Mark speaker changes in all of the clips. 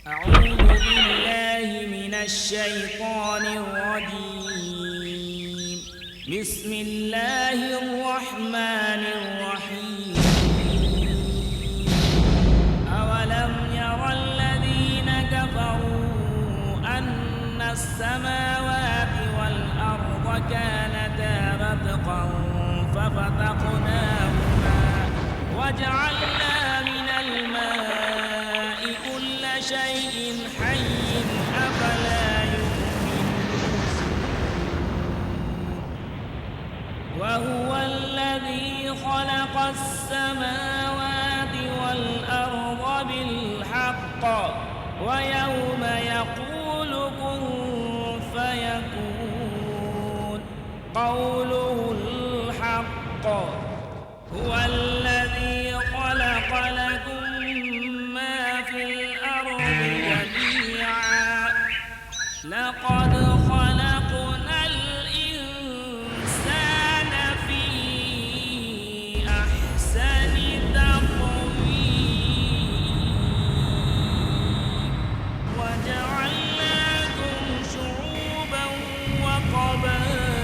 Speaker 1: أعوذ بالله من الشيطان الرجيم. بسم الله الرحمن الرحيم. أولم ير الذين كفروا أن السماوات والأرض كانتا رتقا ففتقناهما وجعلنا من الماء كل شيء حي أفلا يؤمنون. وهو الذي خلق السماوات والأرض بالحق ويوم يقول كن فيكون قوله الحق. هو الذي خلق لكم ما في الأرض جميعا لقد خلقنا الإنسان في أحسن تقويم وجعلناكم شعوبا وقبائل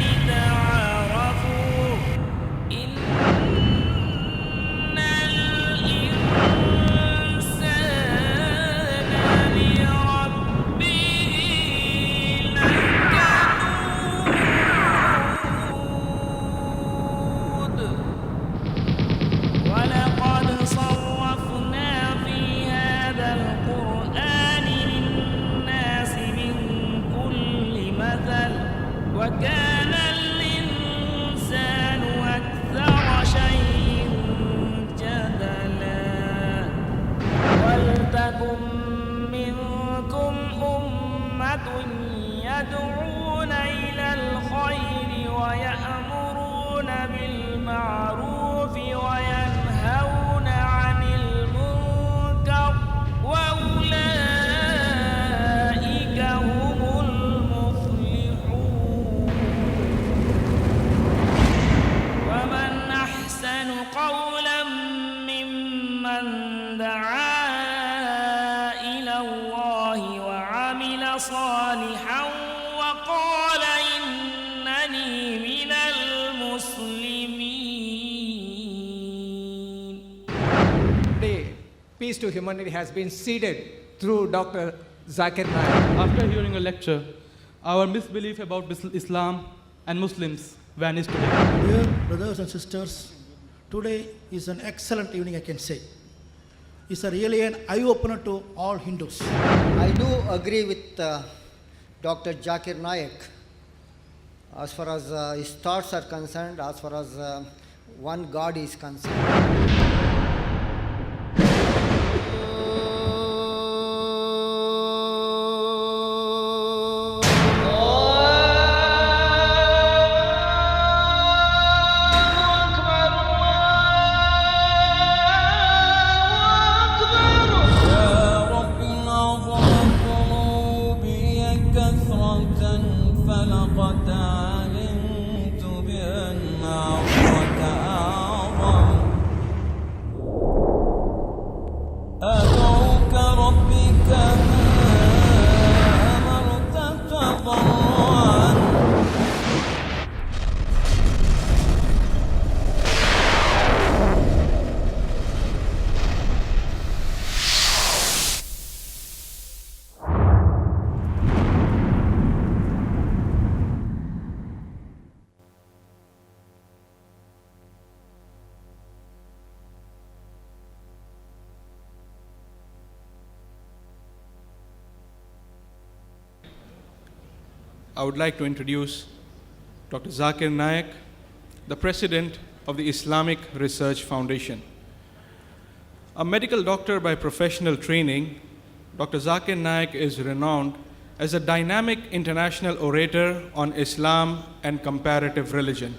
Speaker 1: لتعارفوا إن الإنسان لربه لكنود. ولقد صرفنا في هذا القرآن للناس من كل مثل وكان الإنسان أكثر شيء جدلا. ولتكن منكم أمة يدعون إلى الخير ويأمرون بالمعروف وينهون عن المنكر وأولئك هم المفلحون. ومن أحسن قولا ممن دعا إلى الله وعمل صالحا وقال إنني من المسلمين.
Speaker 2: Today, peace to humanity has been seeded through Dr. Zakir Naik.
Speaker 3: After hearing a lecture, our misbelief about Islam and Muslims vanished today.
Speaker 4: Dear brothers and sisters, today is an excellent evening, I can say. It's really an eye-opener to all Hindus.
Speaker 5: I do agree with Dr. Zakir Naik as far as his thoughts are concerned, as far as one God is concerned.
Speaker 1: فلقد علمت بأن عفوك أعظم. أدعوك ربي كما أمرت تضرعا.
Speaker 3: I would like to introduce Dr. Zakir Naik, the President of the Islamic Research Foundation. A medical doctor by professional training, Dr. Zakir Naik is renowned as a dynamic international orator on Islam and comparative religion.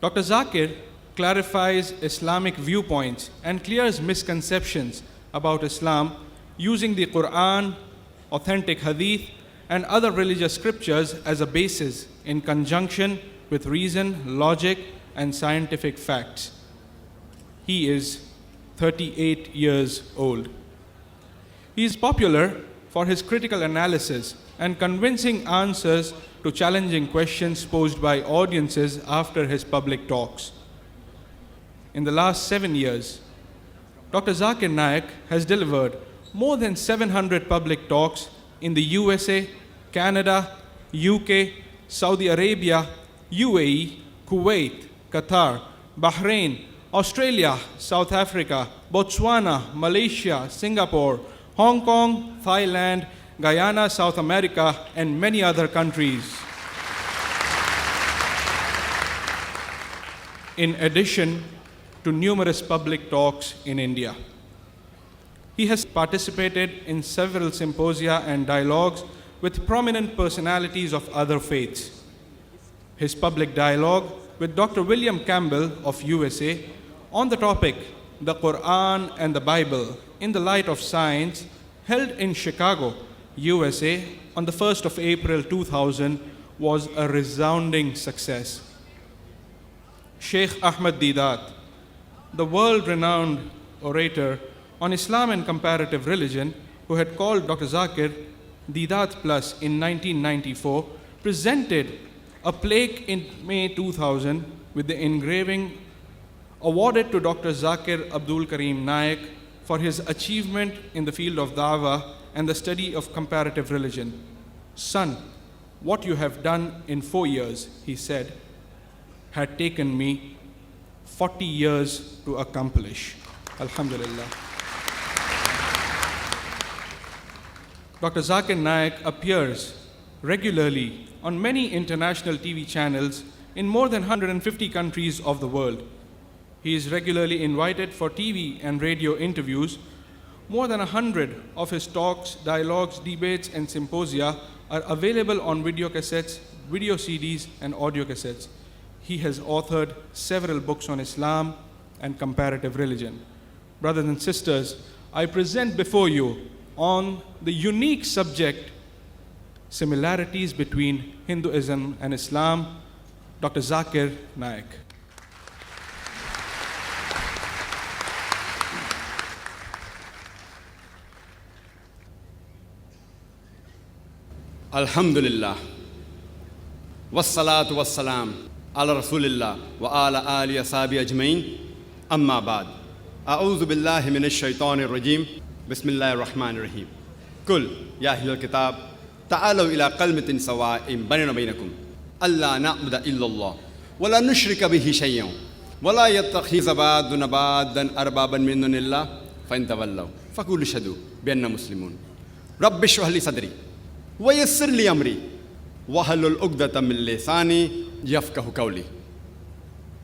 Speaker 3: Dr. Zakir clarifies Islamic viewpoints and clears misconceptions about Islam using the Quran, authentic hadith, and other religious scriptures as a basis in conjunction with reason, logic, and scientific facts. He is 38 years old. He is popular for his critical analysis and convincing answers to challenging questions posed by audiences after his public talks. In the last 7 years, Dr. Zakir Naik has delivered more than 700 public talks in the USA, Canada, UK, Saudi Arabia, UAE, Kuwait, Qatar, Bahrain, Australia, South Africa, Botswana, Malaysia, Singapore, Hong Kong, Thailand, Guyana, South America, and many other countries. In addition to numerous public talks in India. He has participated in several symposia and dialogues with prominent personalities of other faiths. His public dialogue with Dr. William Campbell of USA on the topic, The Quran and the Bible in the Light of Science, held in Chicago, USA on the 1st of April 2000 was a resounding success. Sheikh Ahmad Deedat, the world-renowned orator on Islam and comparative religion, who had called Dr. Zakir Deedat Plus in 1994, presented a plaque in May 2000 with the engraving awarded to Dr. Zakir Abdul Karim Naik for his achievement in the field of da'wah and the study of comparative religion. Son, what you have done in 4 years, he said, had taken me 40 years to accomplish. Alhamdulillah. Dr. Zakir Naik appears regularly on many international TV channels in more than 150 countries of the world. He is regularly invited for TV and radio interviews. More than 100 of his talks, dialogues, debates, and symposia are available on video cassettes, video CDs, and audio cassettes. He has authored several books on Islam and comparative religion. Brothers and sisters, I present before you on the unique subject, similarities between Hinduism and Islam, Dr. Zakir Naik.
Speaker 6: Alhamdulillah. Wassalatu wassalam ala Rasulillah wa ala ali ashabi ajmain. Amma ba'd. A'udhu billahi minash shaitanir rajim. Bismillahir rahmanir rahim. Kul ya ahlal kitab ta'alaw ila qalmatin sawa'in bainana bainakum alla na'budu illa Allah wa la nushrika bihi shay'an wa la yattakhidha ba'duna ba'dan arbaban min dunillah fa in tawallaw faqulu ashhadu bi anna muslimun. Rabbi shrah li sadri wa yassir li amri wa halul 'uqdatam min lisani yafqahu qawli.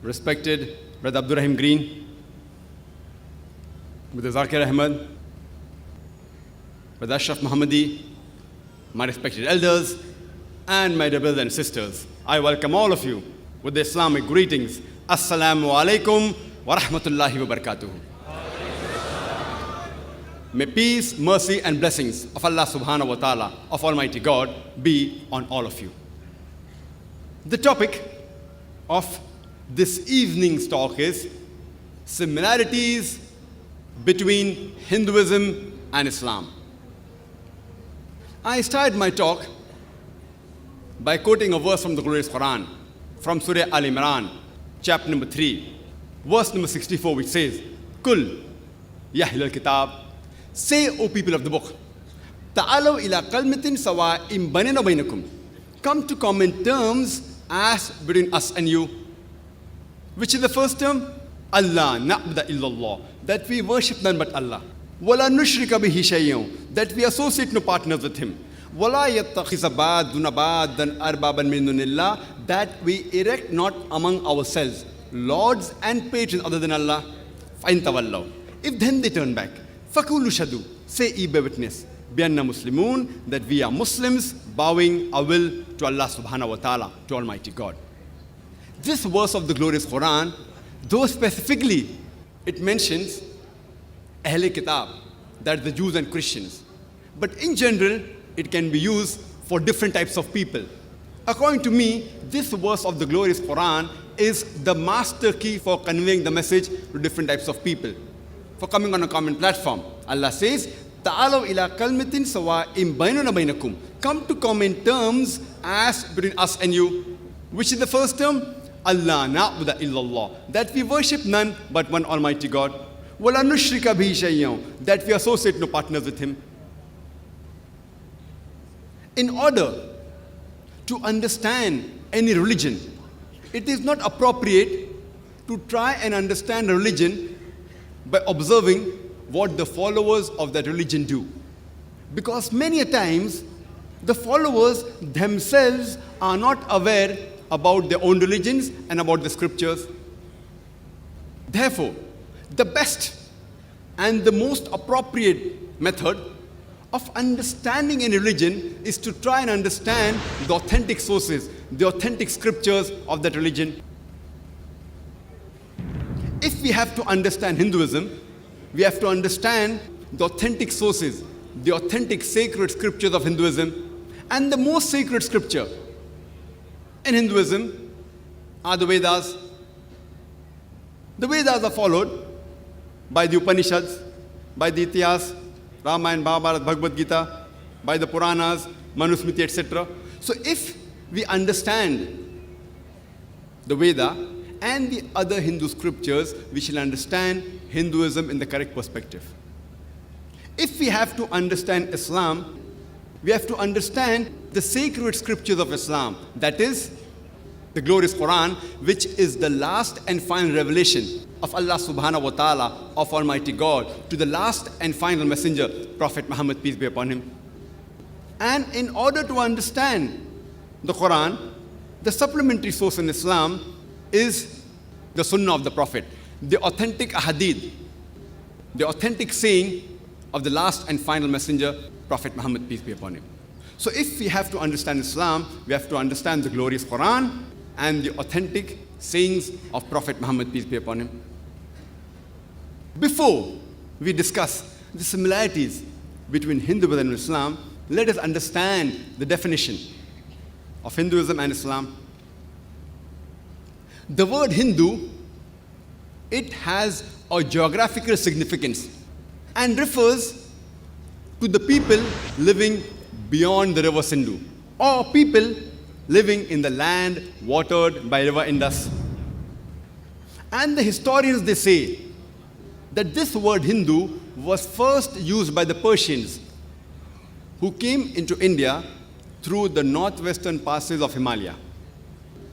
Speaker 6: Respected Brother Abdul Rahim Green, Brother Zakir Ahmed, Brother Ashraf Muhammadi, my respected elders, and my dear brothers and sisters, I welcome all of you with the Islamic greetings. Assalamu alaikum wa rahmatullahi wa barakatuh. May peace, mercy, and blessings of Allah subhanahu wa ta'ala, of Almighty God, be on all of you. The topic of this evening's talk is similarities between Hinduism and Islam. I started my talk by quoting a verse from the glorious Quran, from Surah Al-Imran, chapter number 3, verse number 64, which says, Kul, ya ahlal kitab, say, O people of the book, ta'alaw ila qalmatin sawa'in bainana bainakum, come to common terms as between us and you. Which is the first term? Allah na'budu illallah, that we worship none but Allah. Wala nushrika bihi shay'an, that we associate no partners with him. Wala yattakhidha ba'duna ba'dan arbaban min dunillah, that we erect not among ourselves lords and patrons other than Allah. Fa in tawallaw, if then they turn back, faqulu shadu, say ye bear witness, bi anna muslimun, that we are Muslims, bowing our will to Allah subhanahu wa ta'ala, to Almighty God. This verse of the glorious Quran, though specifically it mentions Ahl Kitab, that is the Jews and Christians, but in general it can be used for different types of people. According to me, this verse of the glorious Quran is the master key for conveying the message to different types of people. for coming on a common platform. Allah says, Ta'alaw ila kalmatin sawa'im bainana bainakum. Come to common terms as between us and you. Which is the first term? Allah na'budu illallah. That we worship none but one Almighty God. Wala nushrika bihi shay'an. That we associate no partners with Him. In order to understand any religion, it is not appropriate to try and understand a religion by observing what the followers of that religion do. Because many a times, the followers themselves are not aware about their own religions and about the scriptures. Therefore, the best and the most appropriate method of understanding any religion is to try and understand the authentic sources, the authentic scriptures of that religion. If we have to understand Hinduism, we have to understand the authentic sources, the authentic sacred scriptures of Hinduism. And the most sacred scripture in Hinduism are the Vedas. The Vedas are followed by the Upanishads, by the Itihas, Ramayana, Mahabharata, Bhagavad Gita, by the Puranas, Manusmriti, etc. So if we understand the Veda and the other Hindu scriptures, we shall understand Hinduism in the correct perspective. If we have to understand Islam, we have to understand the sacred scriptures of Islam, that is, the glorious Quran, which is the last and final revelation of Allah subhanahu wa ta'ala, of Almighty God, to the last and final messenger, Prophet Muhammad, peace be upon him. And in order to understand the Quran, the supplementary source in Islam is the Sunnah of the Prophet, the authentic ahadith, the authentic saying of the last and final messenger, Prophet Muhammad, peace be upon him. So if we have to understand Islam, we have to understand the glorious Quran and the authentic sayings of Prophet Muhammad, peace be upon him. Before we discuss the similarities between Hinduism and Islam, let us understand the definition of Hinduism and Islam. The word Hindu, it has a geographical significance and refers to the people living beyond the river Sindhu, or people living in the land watered by river Indus. And the historians, they say that this word Hindu was first used by the Persians who came into India through the northwestern passes of Himalaya.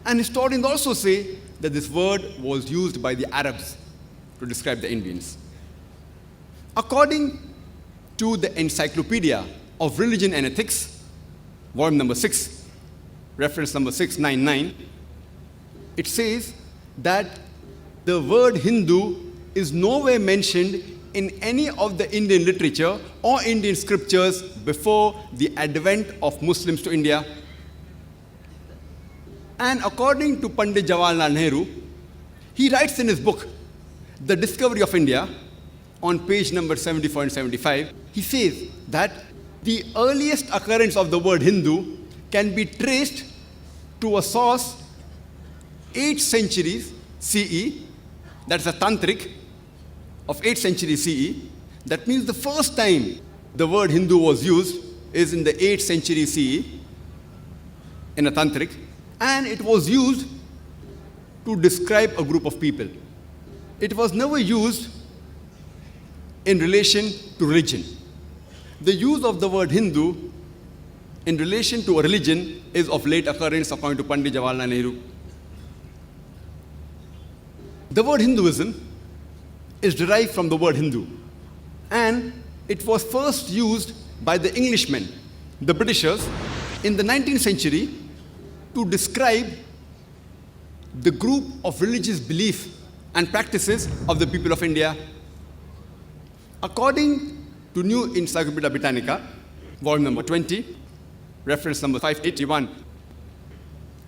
Speaker 6: And historians also say that this word was used by the Arabs to describe the Indians. According to the Encyclopedia of Religion and Ethics, volume number 6, reference number 699, it says that the word Hindu is nowhere mentioned in any of the Indian literature or Indian scriptures before the advent of Muslims to India. And according to Pandit Jawaharlal Nehru, he writes in his book, The Discovery of India, on page number 74 and 75, he says that the earliest occurrence of the word Hindu can be traced to a source 8th century CE, that's a tantric of 8th century CE. That means the first time the word Hindu was used is in the 8th century CE in a tantric, and it was used to describe a group of people. It was never used in relation to religion. The use of the word Hindu in relation to a religion is of late occurrence, according to Pandit Jawaharlal Nehru. The word Hinduism is derived from the word Hindu, and it was first used by the Englishmen, the Britishers, in the 19th century to describe the group of religious beliefs and practices of the people of India. According to New Encyclopedia Britannica, volume number 20, reference number 581,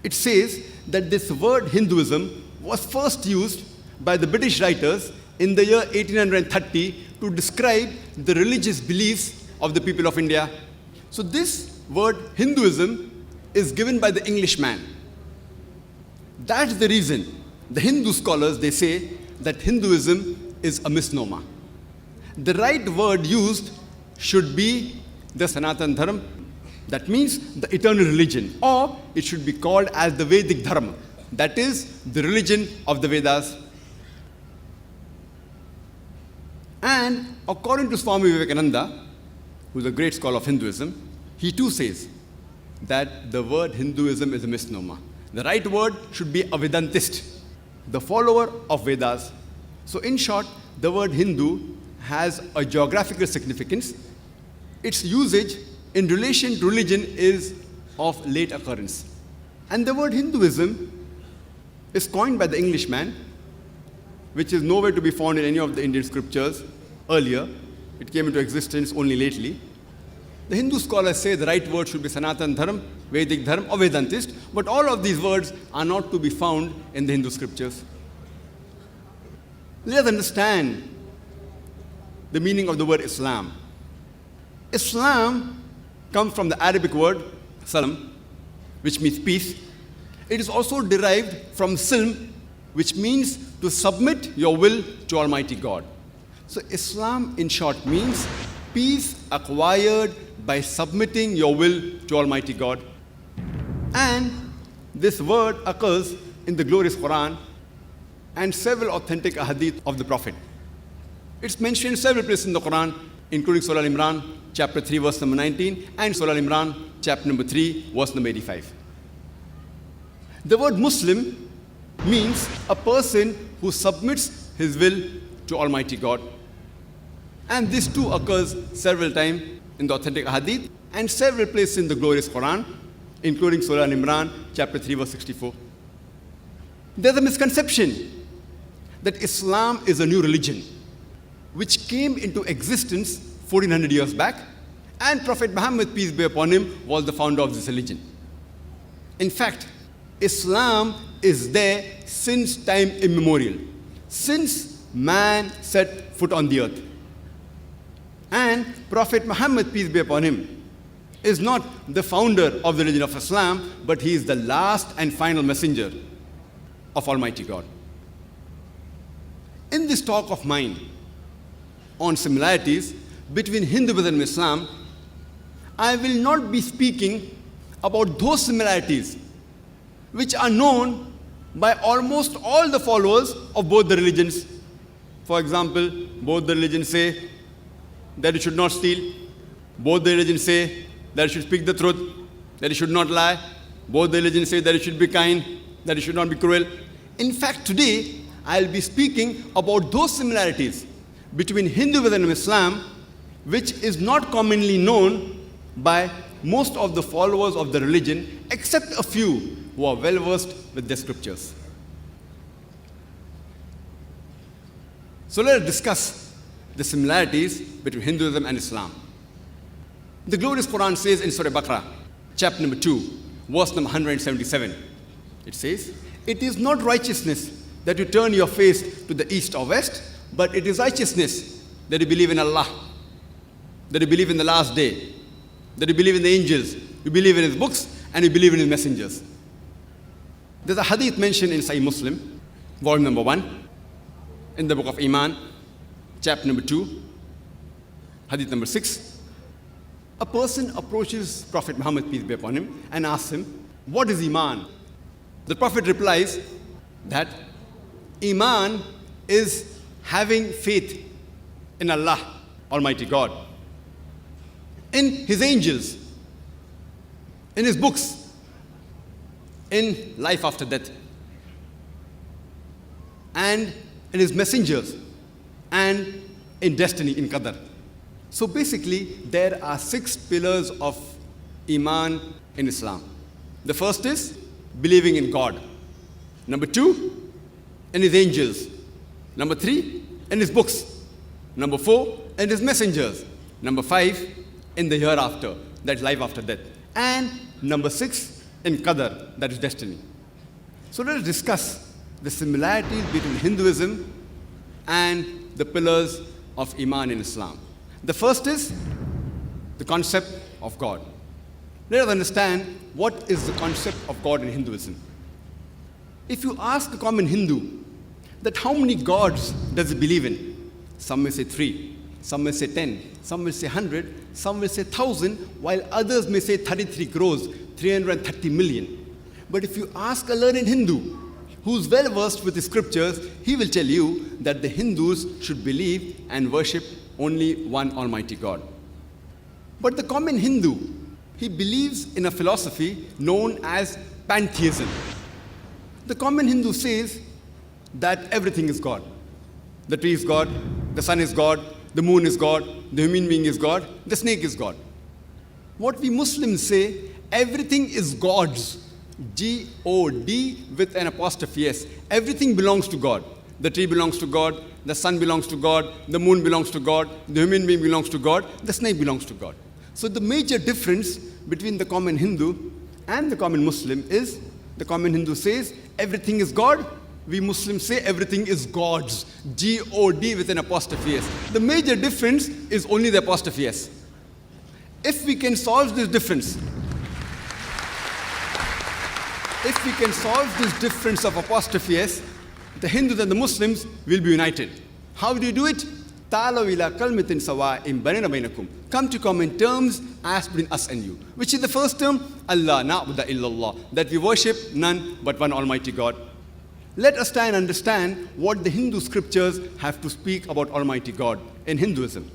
Speaker 6: it says that this word Hinduism was first used by the British writers in the year 1830 to describe the religious beliefs of the people of India. So this word Hinduism is given by the Englishman. That's the reason the Hindu scholars, they say that Hinduism is a misnomer. the right word used should be the Sanatan Dharma, that means the eternal religion, or it should be called as the Vedic Dharma, that is the religion of the Vedas. And according to Swami Vivekananda, who is a great scholar of Hinduism, he too says that the word Hinduism is a misnomer. The right word should be a Vedantist, the follower of Vedas. So in short, the word Hindu has a geographical significance. Its usage in relation to religion is of late occurrence. And the word Hinduism is coined by the Englishman, which is nowhere to be found in any of the Indian scriptures earlier. It came into existence only lately. The Hindu scholars say the right word should be Sanatan Dharma, Vedic Dharma, or Vedantist, but all of these words are not to be found in the Hindu scriptures. Let us understand the meaning of the word Islam. Islam comes from the Arabic word salam, which means peace. It is also derived from silm, which means to submit your will to Almighty God. So Islam, in short, means peace acquired by submitting your will to Almighty God. And this word occurs in the glorious Quran and several authentic ahadith of the Prophet. It's mentioned several places in the Quran, including Surah Al-Imran, chapter 3, verse number 19, and Surah Al-Imran, chapter number 3, verse number 85. The word Muslim means a person who submits his will to Almighty God. And this too occurs several times in the authentic hadith and several places in the glorious Quran, including Surah Al-Imran, chapter 3, verse 64. There's a misconception that Islam is a new religion which came into existence 1400 years back, and Prophet Muhammad, peace be upon him, was the founder of this religion. In fact, Islam is there since time immemorial, since man set foot on the earth. And Prophet Muhammad, peace be upon him, is not the founder of the religion of Islam, but he is the last and final messenger of Almighty God. In this talk of mine on similarities between Hinduism and Islam, I will not be speaking about those similarities which are known by almost all the followers of both the religions. For example, both the religions say that you should not steal. Both the religions say that you should speak the truth, that you should not lie. Both the religions say that you should be kind, that you should not be cruel. In fact, today, I'll be speaking about those similarities between Hinduism and Islam, which is not commonly known by most of the followers of the religion, except a few who are well versed with the scriptures. So let us discuss the similarities between Hinduism and Islam. The glorious Quran says in Surah Baqarah, chapter number 2, verse number 177, it says, "It is not righteousness that you turn your face to the east or west, but it is righteousness that you believe in Allah, that you believe in the last day, that you believe in the angels, you believe in His books, and you believe in His messengers." There's a hadith mentioned in Sahih Muslim, volume number 1, in the book of Iman, chapter number 2, hadith number 6. A person approaches Prophet Muhammad, peace be upon him, and asks him, "What is Iman?" The Prophet replies that Iman is having faith in Allah, Almighty God, in His angels, in His books, in life after death, and in His messengers, and in destiny, in Qadar. So basically, there are 6 pillars of Iman in Islam. The first is believing in God. Number 2, in His angels. Number 3, in His books. Number 4, in His messengers. Number 5, in the hereafter, that is life after death. And number 6, in Qadar, that is destiny. So let us discuss the similarities between Hinduism and the pillars of Iman in Islam. The first is the concept of God. Let us understand what is the concept of God in Hinduism. If you ask a common Hindu that how many gods does he believe in, some may say 3, some will say 10, some will say 100, some will say 1,000, while others may say 33 crores, 330 million. But if you ask a learned Hindu who's well versed with the scriptures, he will tell you that the Hindus should believe and worship only one Almighty God. But the common Hindu, he believes in a philosophy known as pantheism. The common Hindu says that everything is God. The tree is God, the sun is God, the moon is God, the human being is God, the snake is God. What we Muslims say, everything is God's. G-O-D with an apostrophe S. Everything belongs to God. The tree belongs to God, the sun belongs to God, the moon belongs to God, the human being belongs to God, the snake belongs to God. So the major difference between the common Hindu and the common Muslim is the common Hindu says everything is God. We Muslims say everything is God's. G-O-D with an apostrophe S. The major difference is only the apostrophe S. If we can solve this difference, of apostrophe S, the Hindus and the Muslims will be united. How do you do it? Ta'alaw ila kalmatin sawa'in bainana bainakum. Come to common terms as between us and you. Which is the first term? Allah na'budu illallah. That we worship none but one Almighty God. Let us try and understand what the Hindu scriptures have to speak about Almighty God in Hinduism.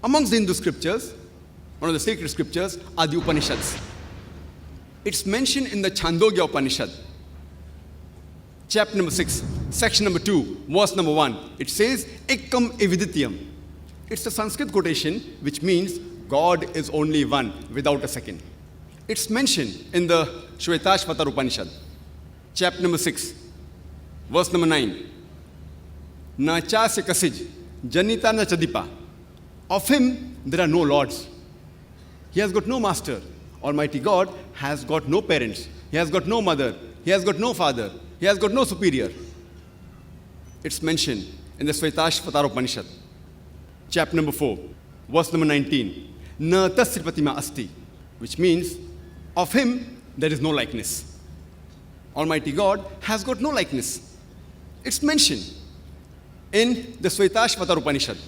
Speaker 6: Amongst the Hindu scriptures, one of the sacred scriptures are the Upanishads. It's mentioned in the Chandogya Upanishad, chapter number 6, section number 2, verse number 1. It says, Ekkam evidityam. It's a Sanskrit quotation which means God is only one without a second. It's mentioned in the Shvetashvatar Upanishad, chapter number 6, verse number 9. Na chasya kasij, janita na chadipa. Of him there are no lords. He has got no master. Almighty God has got no parents. He has got no mother. He has got no father. He has got no superior. It's mentioned in the Shvetashvatar Upanishad, chapter number 4, verse number 19. Na tasya pratima asti, which means of him there is no likeness. Almighty God has got no likeness. It's mentioned in the Shvetashvatar Upanishad,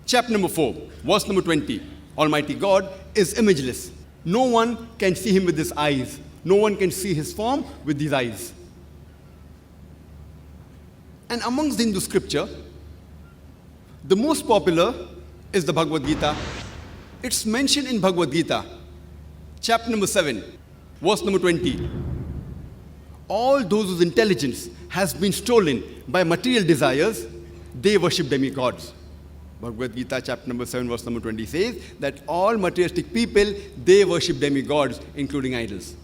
Speaker 6: chapter number 4, verse number 20. Almighty God is imageless. No one can see him with his eyes. No one can see his form with these eyes. And amongst the Hindu scripture, the most popular is the Bhagavad Gita. It's mentioned in Bhagavad Gita, chapter number 7, verse number 20. All those whose intelligence has been stolen by material desires, they worship demigods. Bhagavad Gita, chapter number 7, verse number 20 says that all materialistic people, they worship demigods, including idols.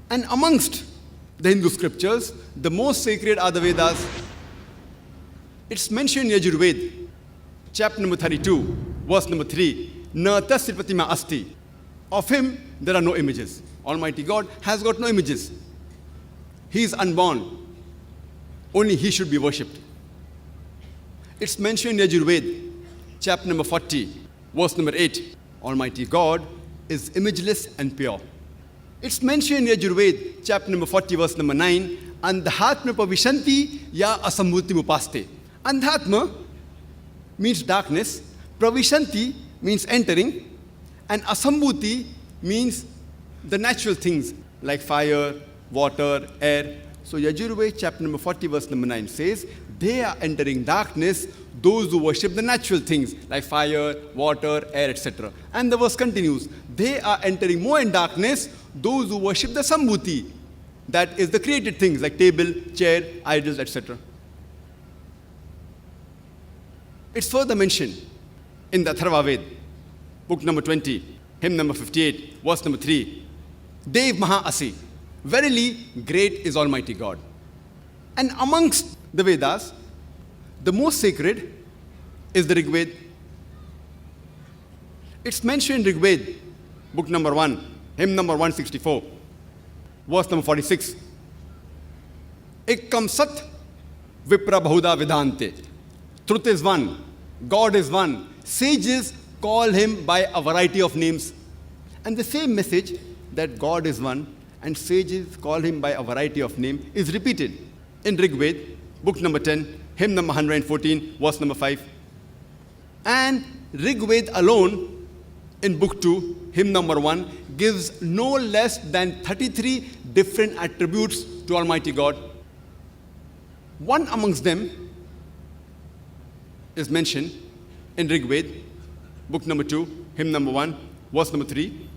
Speaker 6: And amongst the Hindu scriptures, the most sacred are the Vedas. It's mentioned in Yajurveda, chapter number 32, verse number 3. Na tasya pratima asti. Of him, there are no images. Almighty God has got no images. He is unborn. Only he should be worshipped. It's mentioned in Yajurveda, chapter number 40, verse number 8. Almighty God is imageless and pure. It's mentioned in Yajurveda, chapter number 40, verse number 9. Andhatma pravishanti ya asambhuti upaste. Andhatma means darkness, pravishanti means entering, and asambhuti means the natural things like fire, water, air. So Yajurveda chapter number 40 verse number 9 says, they are entering darkness, those who worship the natural things like fire, water, air, etc. And the verse continues, they are entering more in darkness, those who worship the sambhuti, that is the created things like table, chair, idols, etc. It's further mentioned in the Atharva Ved, book number 20, hymn number 58, verse number 3. Dev Maha Asi. Verily, great is Almighty God. And amongst the Vedas, the most sacred is the Rig Veda. It's mentioned in Rig Veda, book number 1, hymn number 164, verse number 46. Ekkam Sat Vipra Bahuda Vedante. Truth is one, God is one. Sages call him by a variety of names. And the same message that God is one and sages call him by a variety of names is repeated in Rig Veda, book number 10, hymn number 114, verse number 5. And Rig Veda alone, in book 2, hymn number 1, gives no less than 33 different attributes to Almighty God. One amongst them is mentioned in Rig Veda, book number 2, hymn number 1, verse number 3,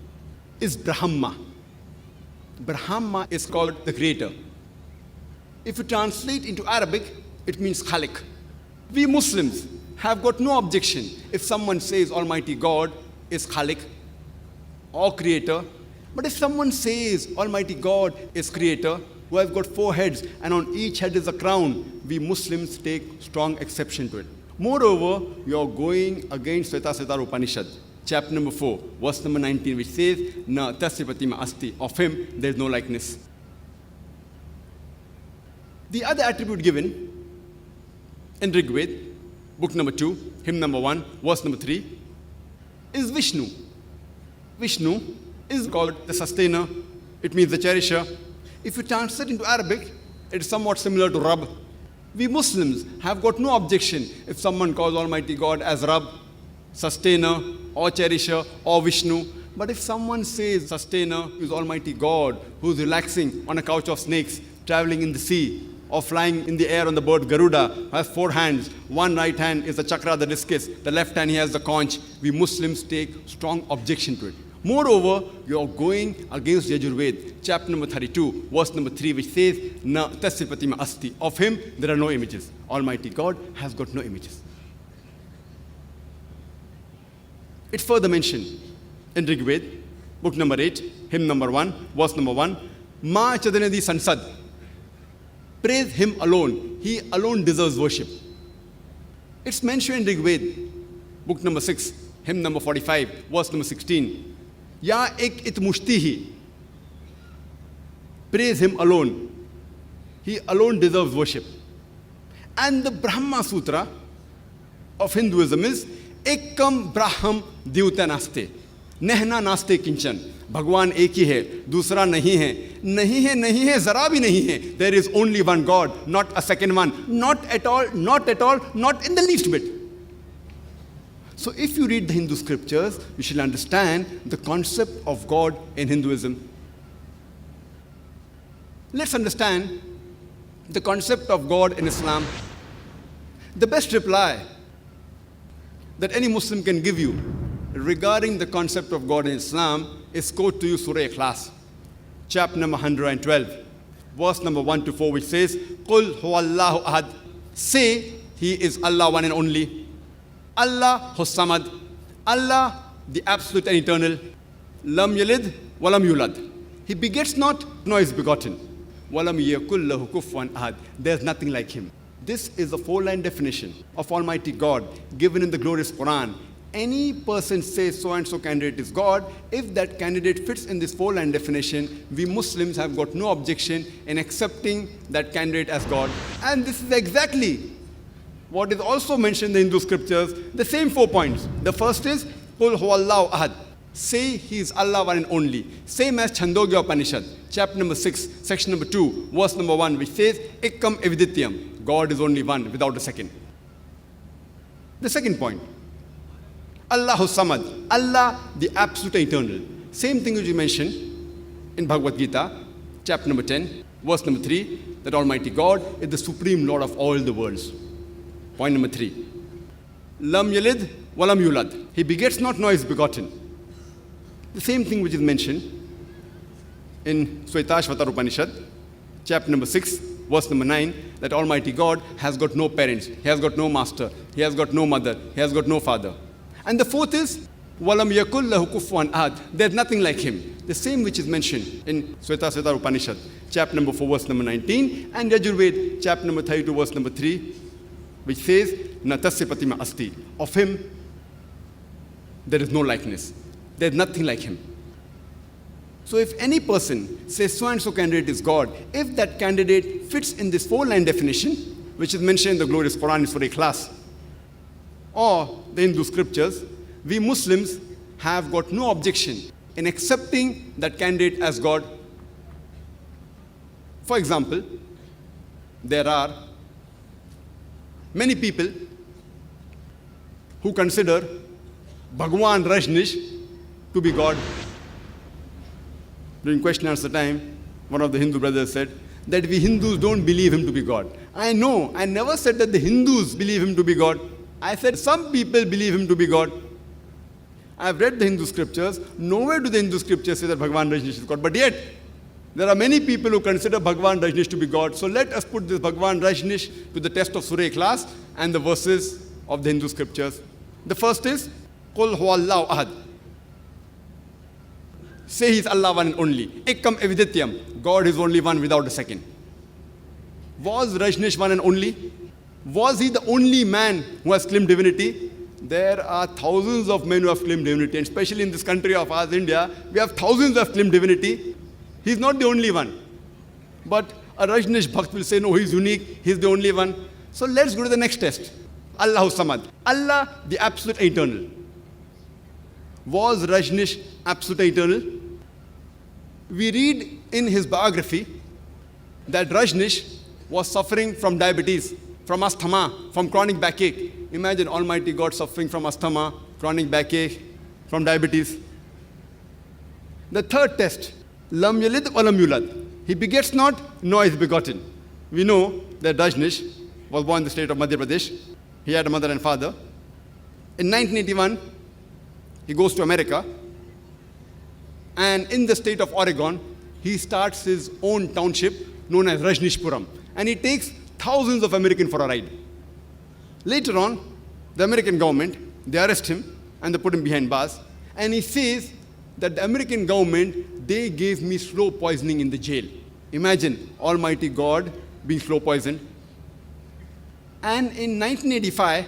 Speaker 6: is Brahma. Brahma is called the creator. If you translate into Arabic, it means Khalik. We Muslims have got no objection if someone says Almighty God is Khalik or creator. But if someone says Almighty God is creator, who has got 4 heads and on each head is a crown, we Muslims take strong exception to it. Moreover, you are going against Svetasvatara Upanishad, chapter number 4, verse number 19, which says, Na tasya pratima asti, of him there is no likeness. The other attribute given in Rig Veda, book number 2, hymn number 1, verse number 3, is Vishnu. Vishnu is called the sustainer. It means the cherisher. If you translate into Arabic, it is somewhat similar to Rabb. We Muslims have got no objection if someone calls Almighty God as Rabb, sustainer, or cherisher, or Vishnu. But if someone says sustainer is Almighty God, who is relaxing on a couch of snakes, traveling in the sea, or flying in the air on the bird Garuda, who has 4 hands, one right hand is the chakra, the discus, the left hand he has the conch, we Muslims take strong objection to it. Moreover, you are going against Yajurved, chapter number 32, verse number 3, which says, Na tasya pratima asti. Of him there are no images. Almighty God has got no images. It's further mentioned in Rig Veda, book number 8, hymn number 1, verse number 1, Ma chadanadi sansad. Praise him alone. He alone deserves worship. It's mentioned in Rig Veda, book number 6, hymn number 45, verse number 16. Ya ek it mushtihi. Praise him alone. He alone deserves worship. And the Brahma Sutra of Hinduism is Ekam Braham Dyuta Naste. Nehna Naste Kinchan. Bhagwan ek hi hai, dusra nahi hai. Nahi hai, zara bhi nahi hai. There is only one God, not a second one. Not at all, not at all, not in the least bit. So if you read the Hindu scriptures, you shall understand the concept of God in Hinduism. Let's understand the concept of God in Islam. The best reply that any Muslim can give you regarding the concept of God in Islam is quote to you Surah Ikhlas, chapter number 112, verse number 1 to 4, which says, Qul huwallahu ahad. Say, He is Allah one and only. Allah Hussamad, Allah the absolute and eternal, Lam Yalid Walam Yulad. He begets not, nor is begotten. Walam yakul lahu kufuwan ahad. There is nothing like him. This is a 4-line definition of Almighty God given in the glorious Quran. Any person says so and so candidate is God, if that candidate fits in this 4-line definition, we Muslims have got no objection in accepting that candidate as God. And this is exactly what is also mentioned in the Hindu scriptures, the same 4 points. The first is, Qul huwallahu ahad. Say He is Allah one and only. Same as Chandogya Upanishad, chapter number 6, section number 2, verse number 1, which says, Ekkam evidityam. God is only one, without a second. The second point, Allahu Samad. Allah, the absolute eternal. Same thing which you mentioned in Bhagavad Gita, chapter number 10, verse number 3, that Almighty God is the supreme Lord of all the worlds. Point number 3. Lam yalid walam yulad. He begets not, nor is begotten. The same thing which is mentioned in Svetasvatara Upanishad, chapter number 6, verse number 9, that Almighty God has got no parents, He has got no master, He has got no mother, He has got no father. And the fourth is, Walam yakul lahu kufuwan ahad. There is nothing like Him. The same which is mentioned in Svetasvatara Upanishad, chapter number 4, verse number 19, and Yajurved, chapter number 32, verse number 3, which says, Na tasya pratima asti. Of him, there is no likeness. There is nothing like him. So if any person says so and so candidate is God, if that candidate fits in this 4-line definition, which is mentioned in the glorious Quran in Surah Ikhlas, or the Hindu scriptures, we Muslims have got no objection in accepting that candidate as God. For example, there are many people who consider Bhagwan Rajneesh to be God. During question and answer time, one of the Hindu brothers said that we Hindus don't believe him to be God. I know, I never said that the Hindus believe him to be God. I said some people believe him to be God. I have read the Hindu scriptures. Nowhere do the Hindu scriptures say that Bhagwan Rajneesh is God. But yet, there are many people who consider Bhagwan Rajneesh to be God. So let us put this Bhagwan Rajneesh to the test of Surah Ikhlas and the verses of the Hindu scriptures. The first is, Qul huwallahu ahad. Say He is Allah one and only. Ekam evidityam. God is only one without a second. Was Rajneesh one and only? Was he the only man who has claimed divinity? There are thousands of men who have claimed divinity, and especially in this country of ours, India, we have thousands who have claimed divinity. He's not the only one. But a Rajneesh Bhakt will say, no, he's unique, he's the only one. So let's go to the next test. Allahu Samad. Allah, the absolute eternal. Was Rajneesh absolute eternal? We read in his biography that Rajneesh was suffering from diabetes, from asthma, from chronic backache. Imagine Almighty God suffering from asthma, chronic backache, from diabetes. The third test, Lam yalid wa lam yulad. He begets not, nor is begotten. We know that Rajneesh was born in the state of Madhya Pradesh. He had a mother and father. In 1981, he goes to America. And in the state of Oregon, he starts his own township known as Rajneeshpuram. And he takes thousands of Americans for a ride. Later on, the American government, they arrest him and they put him behind bars. And he says that the American government, they gave me slow poisoning in the jail. Imagine Almighty God being slow poisoned. And in 1985,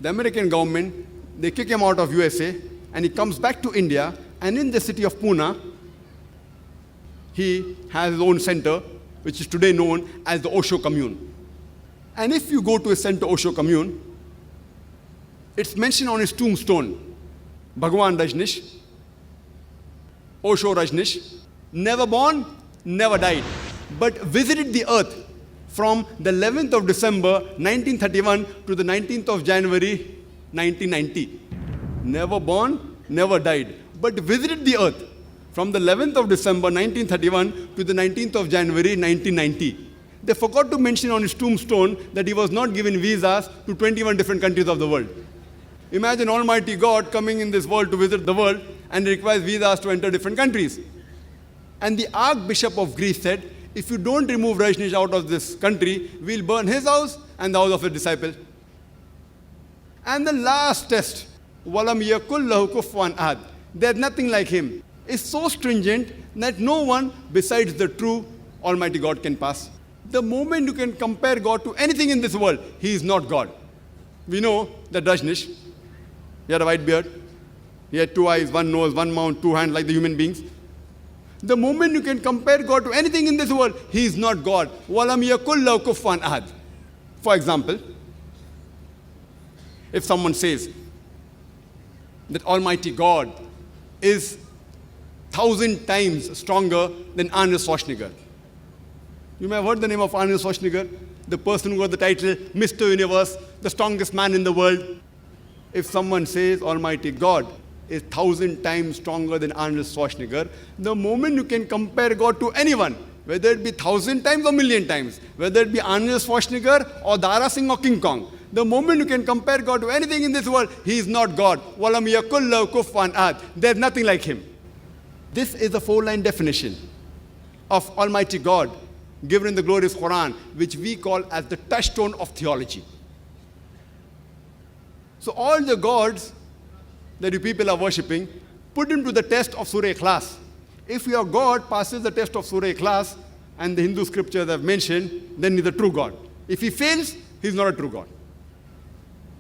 Speaker 6: the American government, they kick him out of USA and he comes back to India, and in the city of Pune, he has his own center, which is today known as the Osho Commune. And if you go to his center, Osho Commune, it's mentioned on his tombstone, Bhagwan Rajneesh, Osho Rajneesh, never born, never died, but visited the earth from the 11th of December 1931 to the 19th of January 1990. Never born, never died, but visited the earth from the 11th of December 1931 to the 19th of January 1990. They forgot to mention on his tombstone that he was not given visas to 21 different countries of the world. Imagine Almighty God coming in this world to visit the world and requires visas to enter different countries. And the Archbishop of Greece said, if you don't remove Rajneesh out of this country, we'll burn his house and the house of his disciple. And the last test, Walam yakul lahu kufuwan ahad. There's nothing like him. It's so stringent that no one besides the true Almighty God can pass. The moment you can compare God to anything in this world, he is not God. We know that Rajneesh, he had a white beard, he had 2 eyes, 1 nose, 1 mouth, 2 hands like the human beings. The moment you can compare God to anything in this world, he is not God. Walam yakul lahu kufuwan ahad. For example, if someone says that Almighty God is 1,000 times stronger than Arnold Schwarzenegger. You may have heard the name of Arnold Schwarzenegger, the person who got the title Mr. Universe, the strongest man in the world. If someone says Almighty God is 1,000 times stronger than Arnold Schwarzenegger, the moment you can compare God to anyone, whether it be 1,000 times or 1,000,000 times, whether it be Arnold Schwarzenegger or Dara Singh or King Kong, the moment you can compare God to anything in this world, he is not God. Walam yakul lahu kufuwan ahad. There's nothing like him. This is a 4-line definition of Almighty God given in the glorious Quran, which we call as the touchstone of theology. So all the gods that you people are worshipping, put him to the test of Surah Ikhlas. If your God passes the test of Surah Ikhlas, and the Hindu scriptures have mentioned, then he's a true God. If he fails, he's not a true God.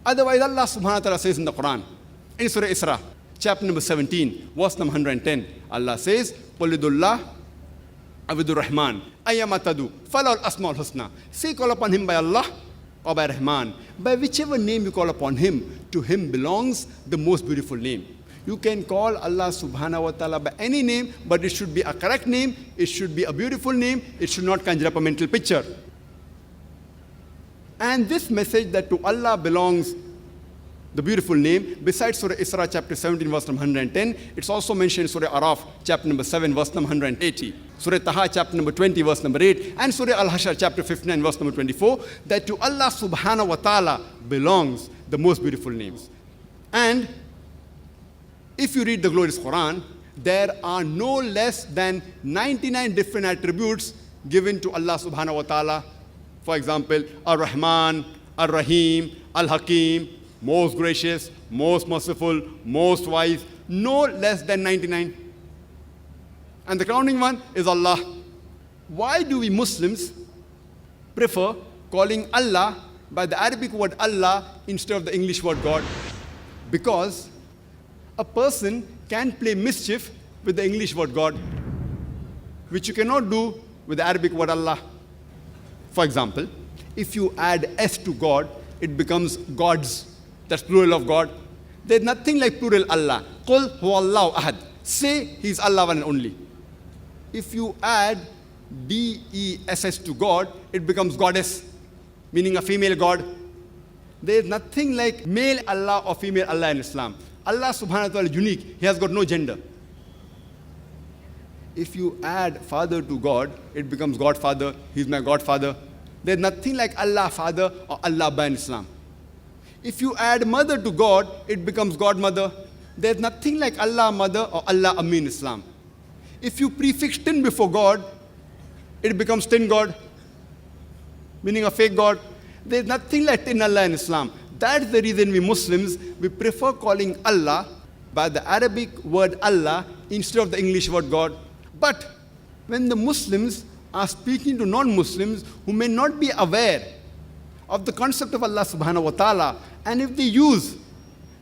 Speaker 6: Otherwise, Allah subhanahu wa ta'ala says in the Quran, in Surah Isra, chapter number 17, verse number 110, Allah says, Qulidullah Abidur Rahman, Ayamatadu, Falal Asmaul Husna. Say, call upon him by Allah or by Rahman. By whichever name you call upon him, to him belongs the most beautiful name. You can call Allah subhanahu wa ta'ala by any name, but it should be a correct name, it should be a beautiful name, it should not conjure up a mental picture. And this message that to Allah belongs the beautiful name. Besides Surah Isra chapter 17 verse number 110, it's also mentioned in Surah Araf chapter number 7 verse number 180, Surah Taha chapter number 20 verse number 8, and Surah Al-Hashr chapter 59 verse number 24, that to Allah subhanahu wa ta'ala belongs the most beautiful names. And if you read the glorious Quran, there are no less than 99 different attributes given to Allah subhanahu wa ta'ala. For example, Ar-Rahman, Ar-Rahim, Al-Hakim, most gracious, most merciful, most wise, no less than 99. And the crowning one is Allah. Why do we Muslims prefer calling Allah by the Arabic word Allah instead of the English word God? Because a person can play mischief with the English word God, which you cannot do with the Arabic word Allah. For example, if you add S to God, it becomes gods. That's plural of God. There's nothing like plural Allah. Qul huwallahu ahad. Say He's Allah one and only. If you add D-E-S-S to God, it becomes goddess, meaning a female God. There is nothing like male Allah or female Allah in Islam. Allah subhanahu wa ta'ala is unique. He has got no gender. If you add father to God, it becomes Godfather. He's my Godfather. There's nothing like Allah Father or Allah Abba in Islam. If you add mother to God, it becomes Godmother. There's nothing like Allah Mother or Allah Ammi in Islam. If you prefix tin before God, it becomes tin God, meaning a fake God. There's nothing like tin Allah in Islam. That's the reason we Muslims, we prefer calling Allah by the Arabic word Allah instead of the English word God. But when the Muslims are speaking to non-Muslims who may not be aware of the concept of Allah subhanahu wa ta'ala, and if they use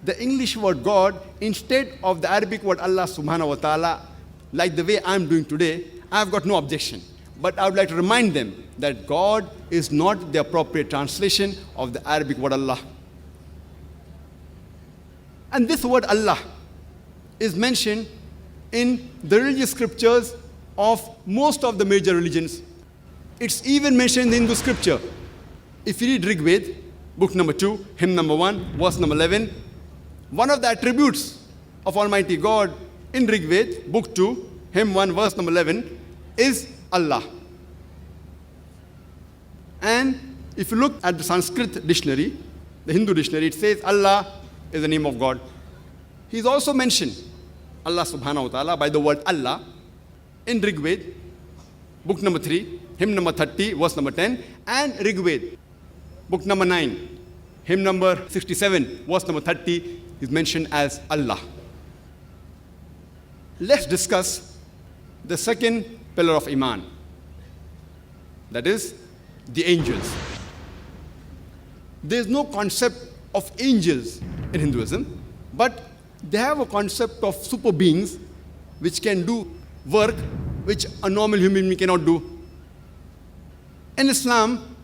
Speaker 6: the English word God instead of the Arabic word Allah subhanahu wa ta'ala, like the way I'm doing today, I've got no objection. But I would like to remind them that God is not the appropriate translation of the Arabic word Allah. And this word Allah is mentioned in the religious scriptures of most of the major religions. It's even mentioned in the Hindu scripture. If you read Rig Veda, book number 2, hymn number 1, verse number 11, one of the attributes of Almighty God in Rig Veda, book 2, hymn 1, verse number 11, is Allah. And if you look at the Sanskrit dictionary, the Hindu dictionary, it says Allah is the name of God. He's also mentioned Allah subhanahu wa ta'ala by the word Allah in Rig Veda, book number 3, hymn number 30, verse number 10, and Rig Veda, book number 9, hymn number 67, verse number 30, is mentioned as Allah. Let's discuss the second pillar of Iman, that is the angels. There is no concept of angels in Hinduism, but they have a concept of super beings which can do work which a normal human being cannot do. In Islam,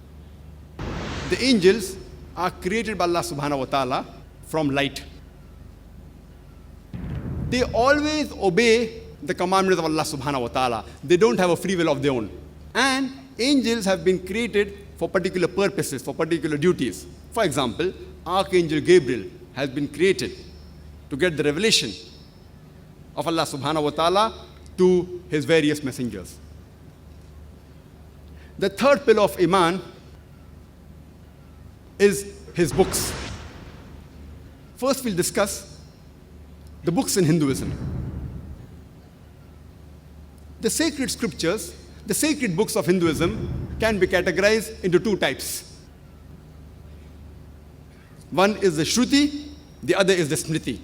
Speaker 6: the angels are created by Allah subhanahu wa ta'ala from light. They always obey the commandments of Allah subhanahu wa ta'ala. They don't have a free will of their own. And angels have been created for particular purposes, for particular duties. For example, Archangel Gabriel has been created to get the revelation of Allah subhanahu wa ta'ala to his various messengers. The third pillar of Iman is his books. First, we'll discuss the books in Hinduism. The sacred scriptures, the sacred books of Hinduism, can be categorized into two types. One is the Shruti, the other is the Smriti.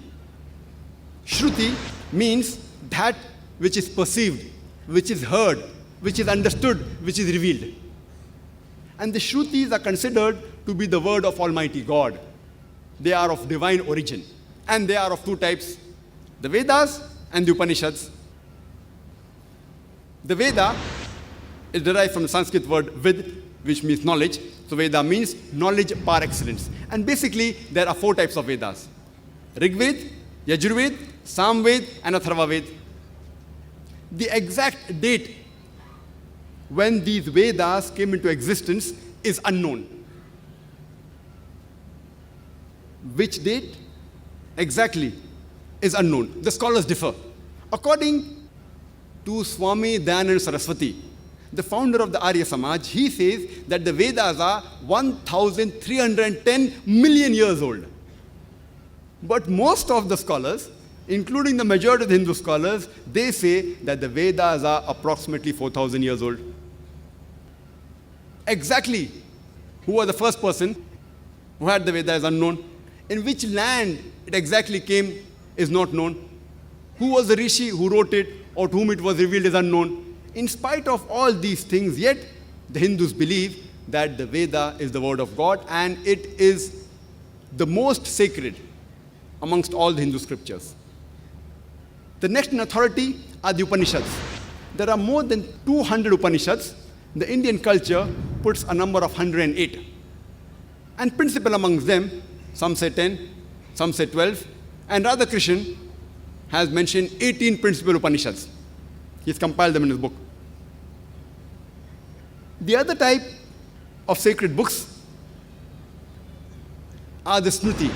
Speaker 6: Shruti means that which is perceived, which is heard, which is understood, which is revealed. And the Shrutis are considered to be the word of Almighty God. They are of divine origin. And they are of two types, the Vedas and the Upanishads. The Veda is derived from the Sanskrit word vid, which means knowledge. So Veda means knowledge par excellence. And basically, there are four types of Vedas: Rig Veda, Yajurveda, Samveda, and Atharva Veda. The exact date when these Vedas came into existence is unknown. Which date exactly is unknown. The scholars differ. According to Swami Dayananda Saraswati, the founder of the Arya Samaj, he says that the Vedas are 1,310 million years old. But most of the scholars, including the majority of the Hindu scholars, they say that the Vedas are approximately 4,000 years old. Exactly who was the first person who had the Vedas is unknown. In which land it exactly came is not known. Who was the rishi who wrote it or to whom it was revealed is unknown. In spite of all these things, yet the Hindus believe that the Veda is the word of God and it is the most sacred amongst all the Hindu scriptures. The next in authority are the Upanishads. There are more than 200 Upanishads. The Indian culture puts a number of 108. And principal amongst them, some say 10, some say 12, and Radhakrishnan has mentioned 18 principal Upanishads. He's compiled them in his book. The other type of sacred books are the Smriti.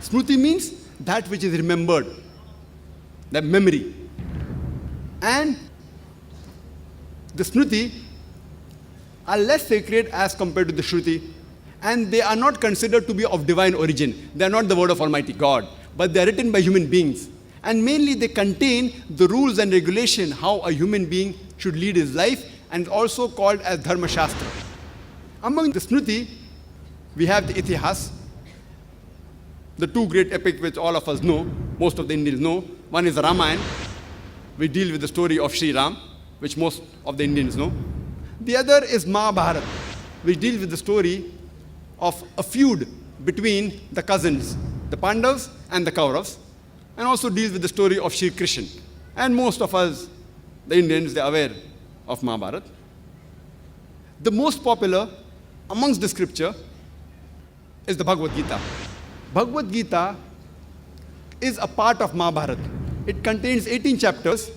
Speaker 6: Smriti means that which is remembered, the memory. And the Smriti are less sacred as compared to the Shruti, and they are not considered to be of divine origin. They are not the word of Almighty God, but they are written by human beings. And mainly they contain the rules and regulation how a human being should lead his life, and also called as Dharma Shastra. Among the Smriti, we have the Itihas, the two great epics which all of us know, most of the Indians know. One is the Ramayana, which deals with the story of Sri Ram, which most of the Indians know. The other is Mahabharata, which deals with the story of a feud between the cousins, the Pandavas and the Kauravas, and also deals with the story of Shri Krishna. And most of us, the Indians, they are aware of Mahabharata. The most popular amongst the scripture is the Bhagavad Gita. Bhagavad Gita is a part of Mahabharata. It contains 18 chapters.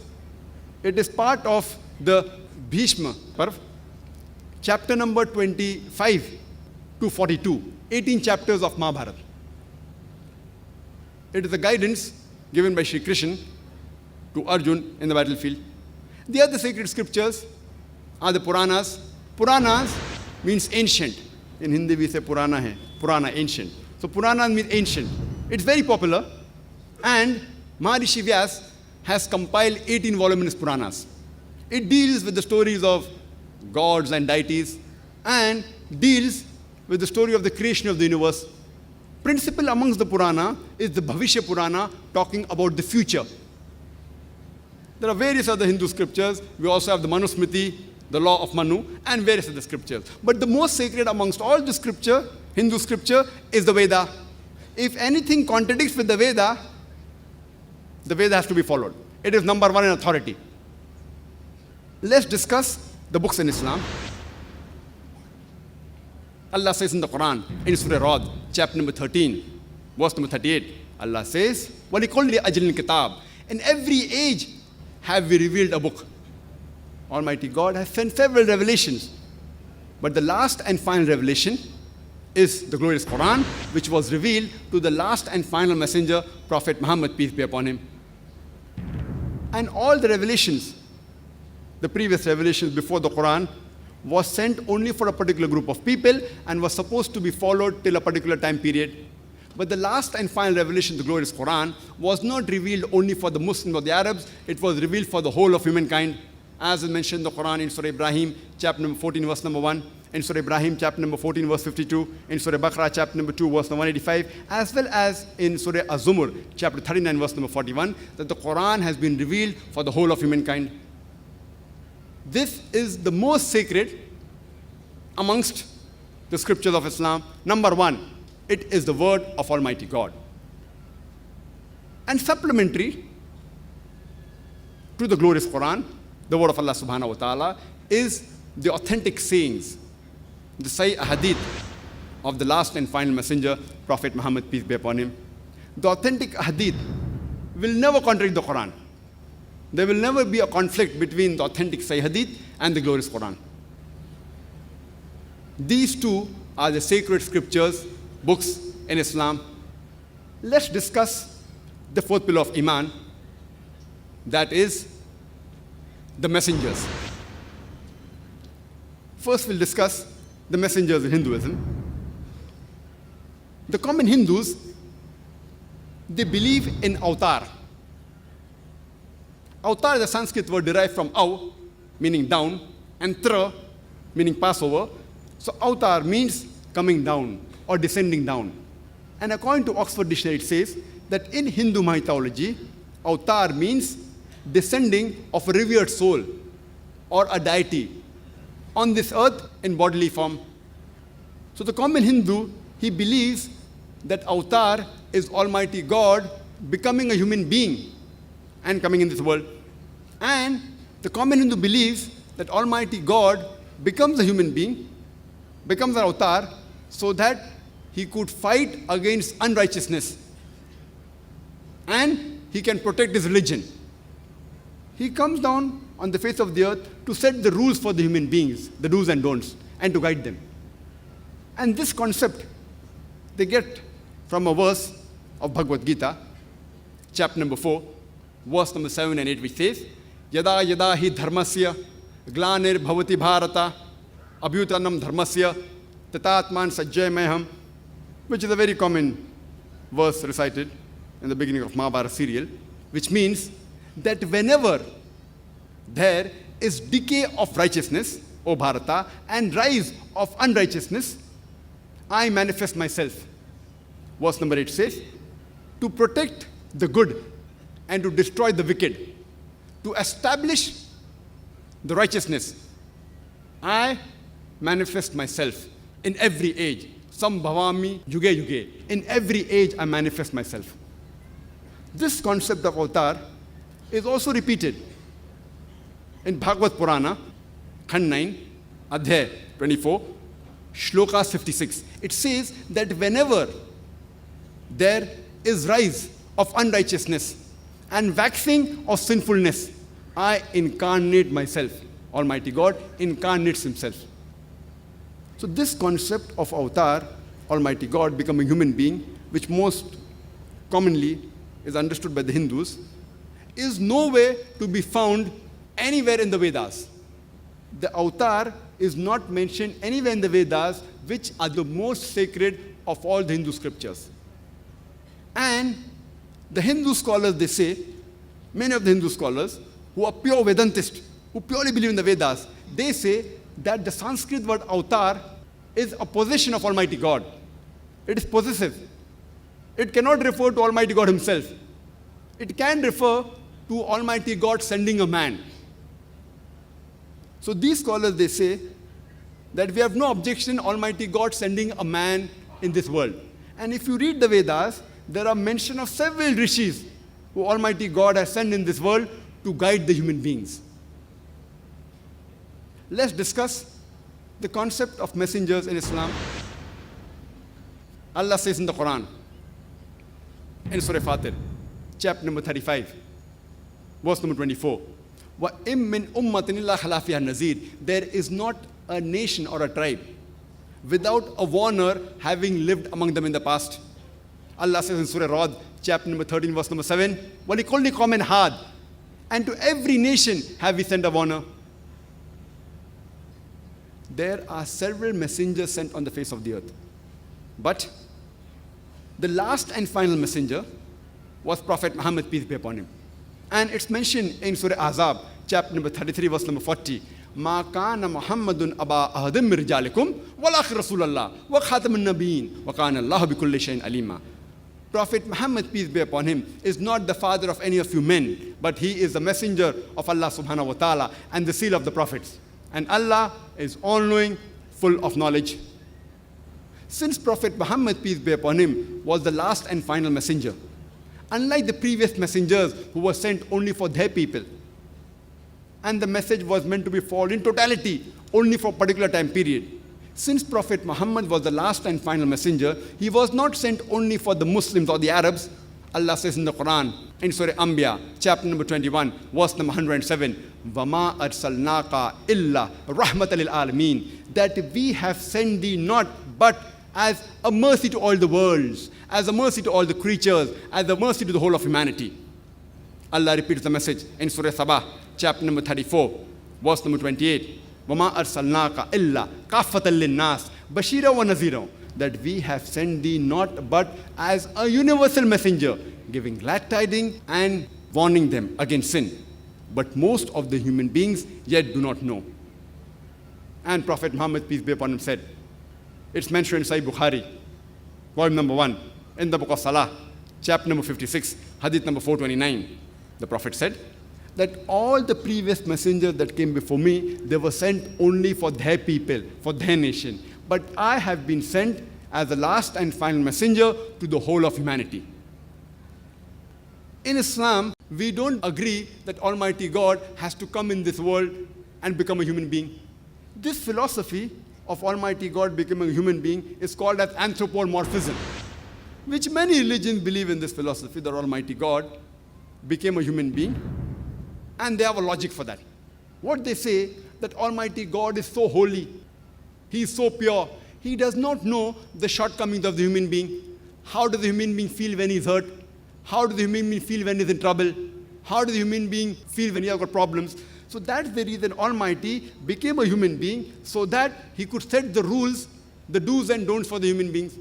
Speaker 6: It is part of the Bhishma Parv, chapter number 25 to 42, 18 chapters of Mahabharata. It is a guidance given by Shri Krishna to Arjun in the battlefield. The other sacred scriptures are the Puranas. Puranas means ancient. In Hindi we say Purana hai, Purana, ancient. So Puranas means ancient. It's very popular, and Maharishi Vyas has compiled 18 voluminous Puranas. It deals with the stories of gods and deities and deals with the story of the creation of the universe. Principal amongst the Purana is the Bhavishya Purana, talking about the future. There are various other Hindu scriptures. We also have the Manusmriti, the law of Manu, and various other scriptures. But the most sacred amongst all the scripture, Hindu scripture, is the Veda. If anything contradicts with the Veda has to be followed. It is number one in authority. Let's discuss the books in Islam. Allah says in the Quran, in Surah Rad, chapter number 13, verse number 38, Allah says, وَلِكُلِّ أَجْلٍ كِتَابٍ. In every age have we revealed a book. Almighty God has sent several revelations. But the last and final revelation is the glorious Quran, which was revealed to the last and final messenger, Prophet Muhammad, peace be upon him. And all the revelations, the previous revelations before the Quran, was sent only for a particular group of people and was supposed to be followed till a particular time period. But the last and final revelation, the glorious Quran, was not revealed only for the Muslims or the Arabs, it was revealed for the whole of humankind. As is mentioned in the Quran in Surah Ibrahim, chapter number 14, verse number 1, in Surah Ibrahim, chapter number 14, verse 52, in Surah Baqarah, chapter number 2, verse number 185, as well as in Surah Az-Zumur, chapter 39, verse number 41, that the Quran has been revealed for the whole of humankind. This is the most sacred amongst the scriptures of Islam. Number one, it is the word of Almighty God. And supplementary to the glorious Quran, the word of Allah subhanahu wa ta'ala, is the authentic sayings, the Sahih Hadith of the last and final messenger, Prophet Muhammad, peace be upon him. The authentic Hadith will never contradict the Quran. There will never be a conflict between the authentic Sahih Hadith and the glorious Quran. These two are the sacred scriptures, books in Islam. Let's discuss the fourth pillar of Iman, that is the messengers. First, we'll discuss the messengers in Hinduism. The common Hindus, they believe in avatar. Avatar is a Sanskrit word derived from av, meaning down, and tra, meaning Passover. So avatar means coming down or descending down. And according to Oxford Dictionary, it says that in Hindu mythology, avatar means descending of a revered soul or a deity on this earth in bodily form. So the common Hindu, he believes that avatar is Almighty God becoming a human being and coming in this world. And the common Hindu believes that Almighty God becomes a human being, becomes an avatar, so that he could fight against unrighteousness and he can protect his religion. He comes down on the face of the earth to set the rules for the human beings, the do's and don'ts, and to guide them. And this concept they get from a verse of Bhagavad Gita, chapter number 4, verse number 7 and 8, which says, Yada yada hi dharmasya glanir bhavati bharata abhyutanam dharmasya tatatman sajjayameham, which is a very common verse recited in the beginning of Mahabharata serial, which means that whenever there is decay of righteousness, O Bharata, and rise of unrighteousness, I manifest myself. Verse number 8 says, to protect the good and to destroy the wicked, to establish the righteousness, I manifest myself in every age. Sambhavami yuge yuge. In every age I manifest myself. This concept of avatar is also repeated in Bhagavad Purana, Khand 9, Adhyay 24, Shloka 56. It says that whenever there is rise of unrighteousness and waxing of sinfulness, I incarnate myself. Almighty God incarnates himself. So this concept of avatar, Almighty God becoming a human being, which most commonly is understood by the Hindus, is nowhere to be found anywhere in the Vedas. The avatar is not mentioned anywhere in the Vedas, which are the most sacred of all the Hindu scriptures. And the Hindu scholars, they say, many of the Hindu scholars who are pure Vedantists, who purely believe in the Vedas, they say that the Sanskrit word avatar is a possession of Almighty God. It is possessive. It cannot refer to Almighty God himself. It can refer to Almighty God sending a man. So these scholars, they say that we have no objection Almighty God sending a man in this world. And if you read the Vedas, there are mention of several rishis who Almighty God has sent in this world to guide the human beings. Let's discuss the concept of messengers in Islam. Allah says in the Quran, in Surah Fatir, chapter number 35, verse number 24, وَإِم مِّنْ أُمَّةٍ إِلَّا خَلَا فِيهَا النَّذِيرٌ. There is not a nation or a tribe without a warner having lived among them in the past. Allah says in Surah Rad, chapter number 13, verse number 7, وَلِكُلِّ قَوْمٍ هَادٍ. And to every nation have we sent a warner. There are several messengers sent on the face of the earth. But the last and final messenger was Prophet Muhammad, peace be upon him. And it's mentioned in Surah Ahzab, chapter number 33, verse number 40. مَا كَانَ مُحَمَّدٌ أَبَا أَحَدٍ مِّن رِجَالِكُمْ وَلَٰكِنَّ رَسُولَ اللَّهِ وَخَاتَمَ النَّبِيِّينَ وَكَانَ اللَّهُ بِكُلِّ شَيْءٍ عَلِيمًا. Prophet Muhammad, peace be upon him, is not the father of any of you men, but he is the messenger of Allah subhanahu wa ta'ala and the seal of the prophets. And Allah is all-knowing, full of knowledge. Since Prophet Muhammad, peace be upon him, was the last and final messenger, unlike the previous messengers who were sent only for their people, and the message was meant to be followed in totality only for a particular time period. Since Prophet Muhammad was the last and final messenger, he was not sent only for the Muslims or the Arabs. Allah says in the Quran, in Surah Anbiya, chapter number 21, verse number 107, وَمَا أَرْسَلْنَاكَ إِلَّا رَحْمَةً لِلْعَالَمِينَ. That we have sent thee not but as a mercy to all the worlds, as a mercy to all the creatures, as a mercy to the whole of humanity. Allah repeats the message in Surah Sabah, chapter number 34, verse number 28. وَمَا أَرْسَلْنَاكَ إِلَّا كَافَّةً لِلنَّاسِ بَشِيرًا وَنَذِيرًا. That we have sent thee not but as a universal messenger, giving glad tidings and warning them against sin. But most of the human beings yet do not know. And Prophet Muhammad, peace be upon him, said, it's mentioned in Sahih Bukhari, volume number 1, in the book of Salah, chapter number 56, hadith number 429. The Prophet said that all the previous messengers that came before me, they were sent only for their people, for their nation. But I have been sent as the last and final messenger to the whole of humanity. In Islam, we don't agree that Almighty God has to come in this world and become a human being. This philosophy of Almighty God becoming a human being is called as anthropomorphism, which many religions believe in this philosophy that Almighty God became a human being, and they have a logic for that. What they say, that Almighty God is so holy, He is so pure, He does not know the shortcomings of the human being. How does the human being feel when he's hurt? How does the human being feel when he's in trouble? How does the human being feel when he has got problems? So that's the reason Almighty became a human being, so that He could set the rules, the do's and don'ts for the human beings.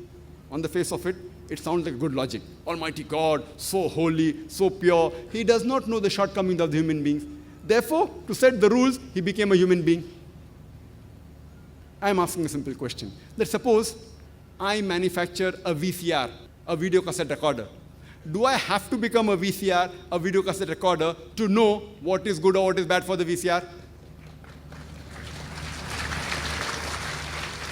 Speaker 6: On the face of it, it sounds like a good logic. Almighty God, so holy, so pure, He does not know the shortcomings of the human beings. Therefore, to set the rules, He became a human being. I am asking a simple question. Let's suppose I manufacture a VCR, a video cassette recorder. Do I have to become a VCR, a video cassette recorder, to know what is good or what is bad for the VCR?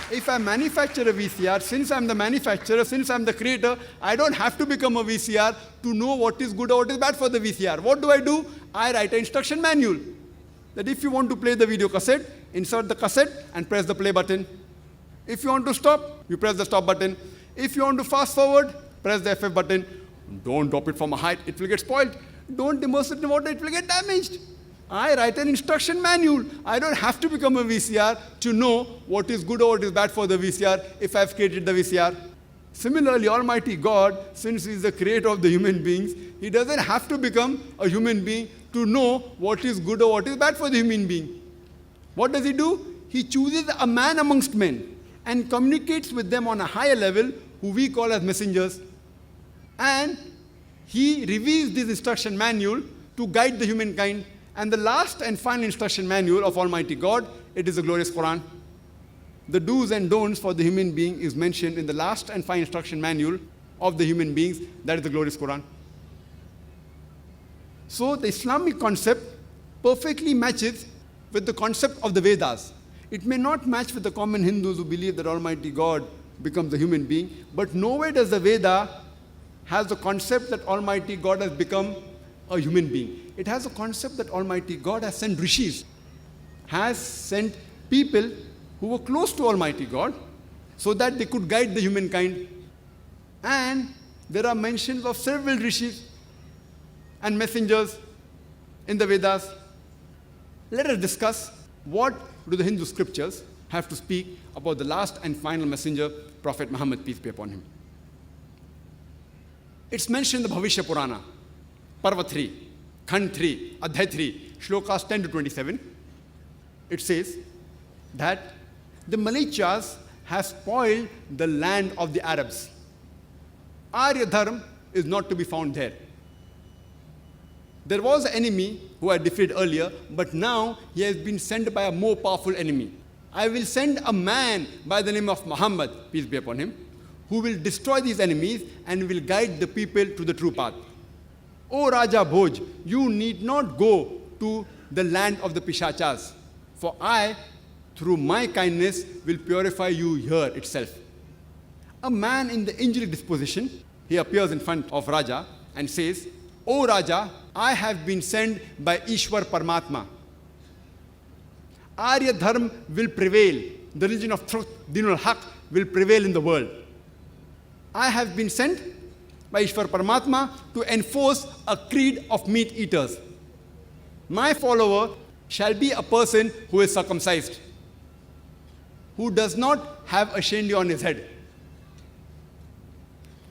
Speaker 6: If I manufacture a VCR, since I'm the manufacturer, since I'm the creator, I don't have to become a VCR to know what is good or what is bad for the VCR. What do? I write an instruction manual. That if you want to play the video cassette, insert the cassette and press the play button. If you want to stop, you press the stop button. If you want to fast forward, press the FF button. Don't drop it from a height, it will get spoiled. Don't immerse it in water, it will get damaged. I write an instruction manual. I don't have to become a VCR to know what is good or what is bad for the VCR if I've created the VCR. Similarly, Almighty God, since He is the creator of the human beings, He doesn't have to become a human being to know what is good or what is bad for the human being. What does He do? He chooses a man amongst men and communicates with them on a higher level, who we call as messengers. And He reveals this instruction manual to guide the humankind. And the last and final instruction manual of Almighty God, it is the glorious Quran. The do's and don'ts for the human being is mentioned in the last and final instruction manual of the human beings, that is the glorious Quran. So the Islamic concept perfectly matches with the concept of the Vedas. It may not match with the common Hindus who believe that Almighty God becomes a human being, but nowhere does the Veda has the concept that Almighty God has become a human being. It has a concept that Almighty God has sent rishis, has sent people who were close to Almighty God so that they could guide the humankind. And there are mentions of several rishis and messengers in the Vedas. Let us discuss what do the Hindu scriptures have to speak about the last and final messenger, Prophet Muhammad, peace be upon him. It's mentioned in the Bhavishya Purana, Parva 3, Khand 3, Adhyay 3, Shlokas 10 to 27. It says that the Malichas have spoiled the land of the Arabs. Arya Dharma is not to be found there. There was an enemy who I defeated earlier, but now he has been sent by a more powerful enemy. I will send a man by the name of Muhammad, peace be upon him, who will destroy these enemies and will guide the people to the true path. O Raja Bhoj, you need not go to the land of the Pishachas, for I, through my kindness, will purify you here itself. A man in the angelic disposition, he appears in front of Raja and says, O Raja, I have been sent by Ishwar Paramatma. Arya Dharma will prevail. The religion of truth, Dinul Haq, will prevail in the world. I have been sent by Ishwar Paramatma to enforce a creed of meat eaters. My follower shall be a person who is circumcised, who does not have a shendy on his head,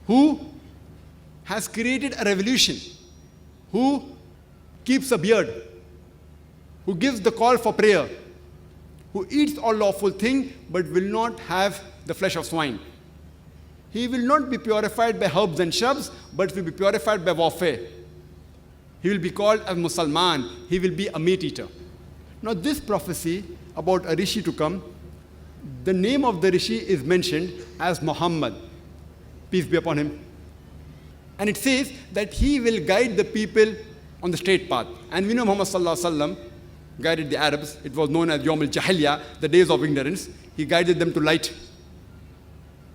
Speaker 6: who has created a revolution, who keeps a beard, who gives the call for prayer, who eats all lawful thing but will not have the flesh of swine. He will not be purified by herbs and shrubs, but will be purified by warfare. He will be called a Musalman. He will be a meat eater. Now this prophecy about a Rishi to come, the name of the Rishi is mentioned as Muhammad, peace be upon him. And it says that he will guide the people on the straight path. And we know Muhammad sallallahu alaihi wasallam guided the Arabs. It was known as Yawm al-Jahiliyyah, the days of ignorance. He guided them to light.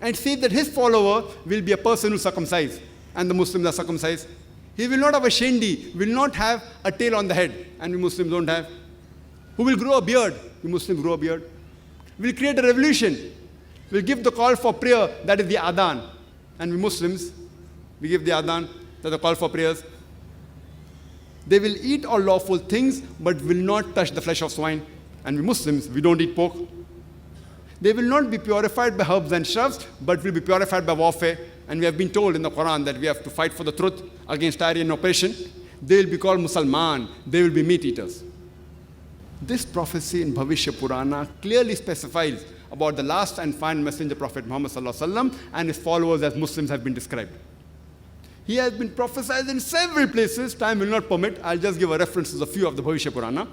Speaker 6: And it says that his follower will be a person who is circumcised, and the Muslims are circumcised. He will not have a shendi, will not have a tail on the head, and we Muslims don't have. Who will grow a beard? We Muslims grow a beard. Will create a revolution. Will give the call for prayer, that is the adhan. And we Muslims, we give the adhan, that's the call for prayers. They will eat all lawful things, but will not touch the flesh of swine. And we Muslims, we don't eat pork. They will not be purified by herbs and shrubs, but will be purified by warfare. And we have been told in the Quran that we have to fight for the truth against Aryan oppression. They will be called Musalman. They will be meat eaters. This prophecy in Bhavishya Purana clearly specifies about the last and final messenger Prophet Muhammad sallallahu alaihi wasallam and his followers as Muslims have been described. He has been prophesied in several places. Time will not permit. I'll just give a reference to a few of the Bhavishya Purana.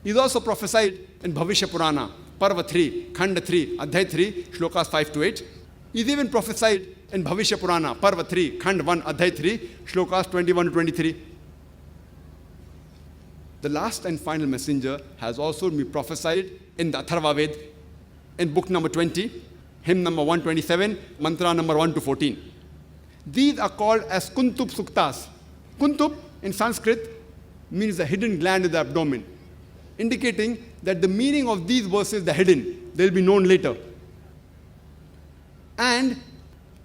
Speaker 6: He's also prophesied in Bhavishya Purana, Parva 3, Khanda 3, Adhyay 3, Shlokas 5 to 8. He's even prophesied in Bhavishya Purana, Parva 3, Khand 1, Adhyay 3, Shlokas 21 to 23. The last and final messenger has also been prophesied in the Atharva Ved, in book number 20, hymn number 127, mantra number 1 to 14. These are called as Kuntub Suktas. Kuntub in Sanskrit means the hidden gland in the abdomen, indicating that the meaning of these verses are hidden. They will be known later. And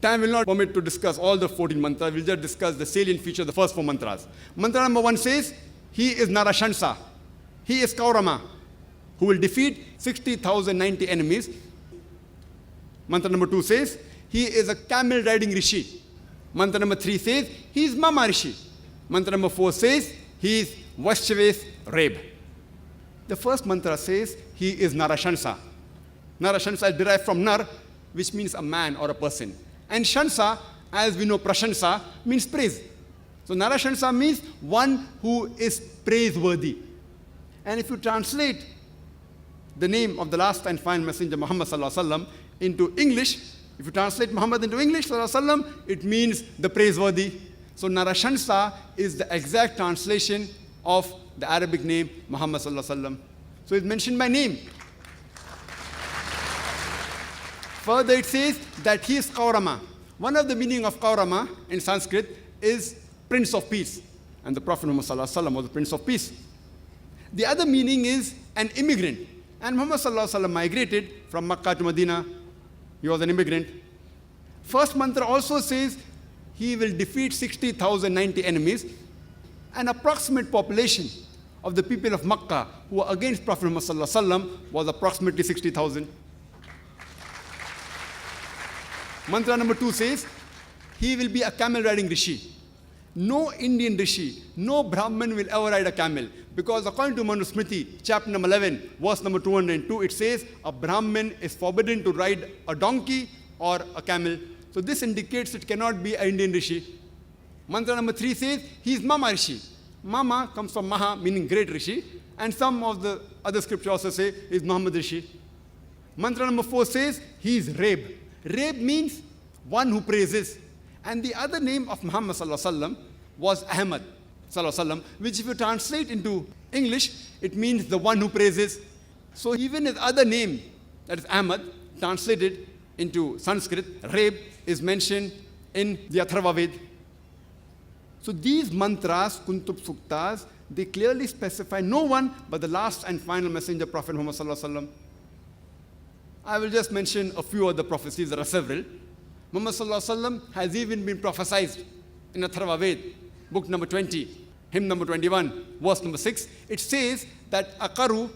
Speaker 6: time will not permit to discuss all the 14 mantras. We'll just discuss the salient feature of the first 4 mantras. Mantra number 1 says, he is Narashansa. He is Kaurama, who will defeat 60,090 enemies. Mantra number 2 says, he is a camel riding Rishi. Mantra number 3 says, he is Mama Rishi. Mantra number 4 says, he is Vaishyaves Reb. The first mantra says, he is Narashansa. Narashansa is derived from Nar, which means a man or a person. And Shansa, as we know, Prashansa, means praise. So Narashansa means one who is praiseworthy. And if you translate the name of the last and final messenger, Muhammad sallallahu alaihi wasallam, into English, if you translate Muhammad into English, sallallahu alaihi wasallam, it means the praiseworthy. So Narashansa is the exact translation of the Arabic name Muhammad sallallahu alaihi wasallam. So it's mentioned by name. Further it says that he is Kaurama. One of the meaning of Kaurama in Sanskrit is Prince of Peace. And the Prophet Muhammad sallallahu alaihi wasallam was the Prince of Peace. The other meaning is an immigrant. And Muhammad sallallahu alaihi wasallam migrated from Makkah to Medina. He was an immigrant. First mantra also says he will defeat 60,090 enemies. An approximate population of the people of Makkah who were against Prophet Muhammad sallallahu alaihi wasallam was approximately 60,000. Mantra number 2 says, he will be a camel riding Rishi. No Indian Rishi, no Brahman will ever ride a camel. Because according to Manusmriti, chapter number 11, verse number 202, it says, a Brahman is forbidden to ride a donkey or a camel. So this indicates it cannot be an Indian Rishi. Mantra number 3 says, he is Mama Rishi. Mama comes from Maha, meaning great Rishi. And some of the other scriptures also say, he is Muhammad Rishi. Mantra number 4 says, he is Reb. Reb means one who praises. And the other name of Muhammad sallallahu alaihi wasallam was Ahmad sallallahu alaihi wasallam, which if you translate into English, it means the one who praises. So even his other name, that is Ahmad, translated into Sanskrit, Reb, is mentioned in the Atharva Ved. So these mantras, Kuntub Suktas, they clearly specify no one but the last and final messenger, Prophet Muhammad sallallahu alaihi wasallam. I will just mention a few other prophecies. There are several. Muhammad sallallahu alaihi wasallam has even been prophesied in Atharva Ved, book number 20, hymn number 21, verse number 6. It says that Akaru,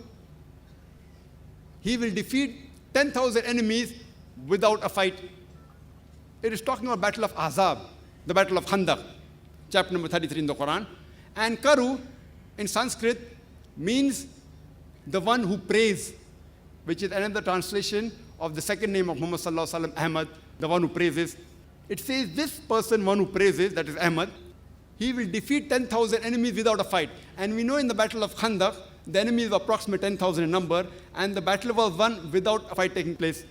Speaker 6: he will defeat 10,000 enemies without a fight. It is talking about Battle of Ahzab, the Battle of Khandaq, chapter number 33 in the Quran. And Karu in Sanskrit means the one who prays, which is another translation of the second name of Muhammad sallallahu alaihi wasallam, Ahmad, the one who praises. It says this person, one who praises, that is Ahmad, he will defeat 10,000 enemies without a fight. And we know in the Battle of Khandaq, the enemies were approximately 10,000 in number, and the battle was won without a fight taking place.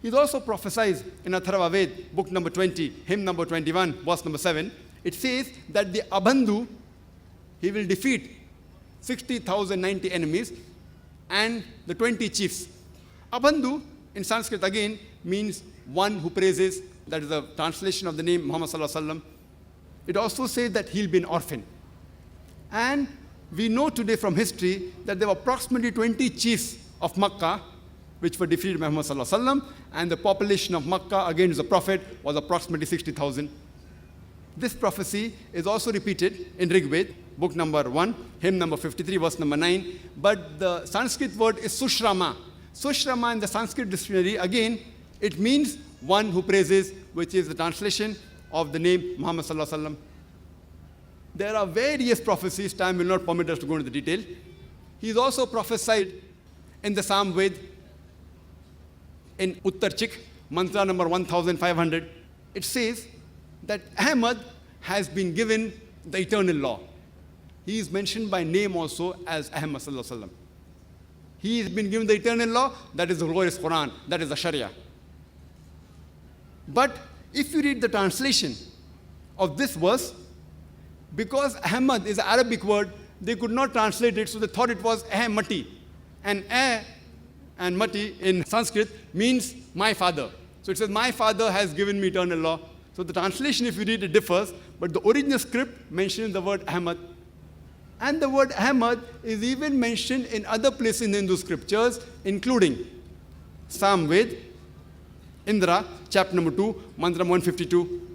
Speaker 6: He's also prophesied in Atharva Ved, book number 20, hymn number 21, verse number 7. It says that the Abandhu, he will defeat 60,090 enemies and the 20 chiefs. Abandhu in Sanskrit again means one who praises. That is the translation of the name Muhammad sallallahu alaihi wasallam. It also says that he'll be an orphan. And we know today from history that there were approximately 20 chiefs of Makkah which were defeated by Muhammad sallallahu alaihi wasallam, and the population of Makkah against the Prophet was approximately 60,000. This prophecy is also repeated in Rig Ved, book number 1, hymn number 53, verse number 9. But the Sanskrit word is Sushrama. Sushrama in the Sanskrit dictionary, again, it means one who praises, which is the translation of the name Muhammad sallallahu alaihi wasallam. There are various prophecies. Time will not permit us to go into the detail. He is also prophesied in the Sam Ved, in Uttarchik, mantra number 1500. It says that Ahmad has been given the eternal law. He is mentioned by name also as Ahmad sallallahu alaihi wasallam. He has been given the eternal law, that is the glorious Quran, that is the Sharia. But if you read the translation of this verse, because Ahmad is an Arabic word, they could not translate it, so they thought it was Ahmati. And and Mati in Sanskrit means my father. So it says, my father has given me eternal law. So the translation, if you read it, differs, but the original script mentions the word Ahmad. And the word Ahmad is even mentioned in other places in Hindu scriptures, including Sam Ved, Indra, chapter number 2, mantra 152.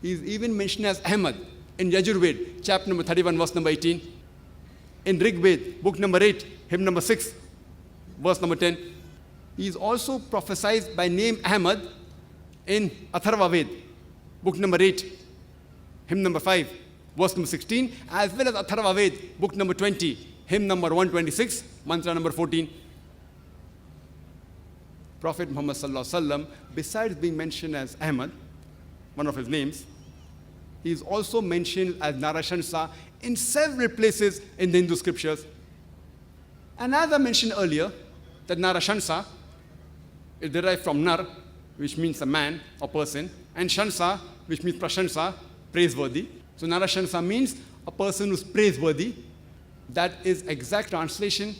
Speaker 6: He is even mentioned as Ahmad in Yajur Ved, chapter number 31, verse number 18. In Rig Ved, book number 8, hymn number 6, verse number 10. He is also prophesied by name Ahmad in Atharva Ved, book number 8, hymn number 5, verse number 16, as well as Atharva Ved, book number 20, hymn number 126, mantra number 14. Prophet Muhammad sallallahu alaihi wasallam, besides being mentioned as Ahmad, one of his names, he is also mentioned as Narashansa in several places in the Hindu scriptures. And as I mentioned earlier, that Narashansa is derived from Nar, which means a man or person, and Shansa, which means Prashansa, praiseworthy. So Narashansa means a person who's praiseworthy. That is exact translation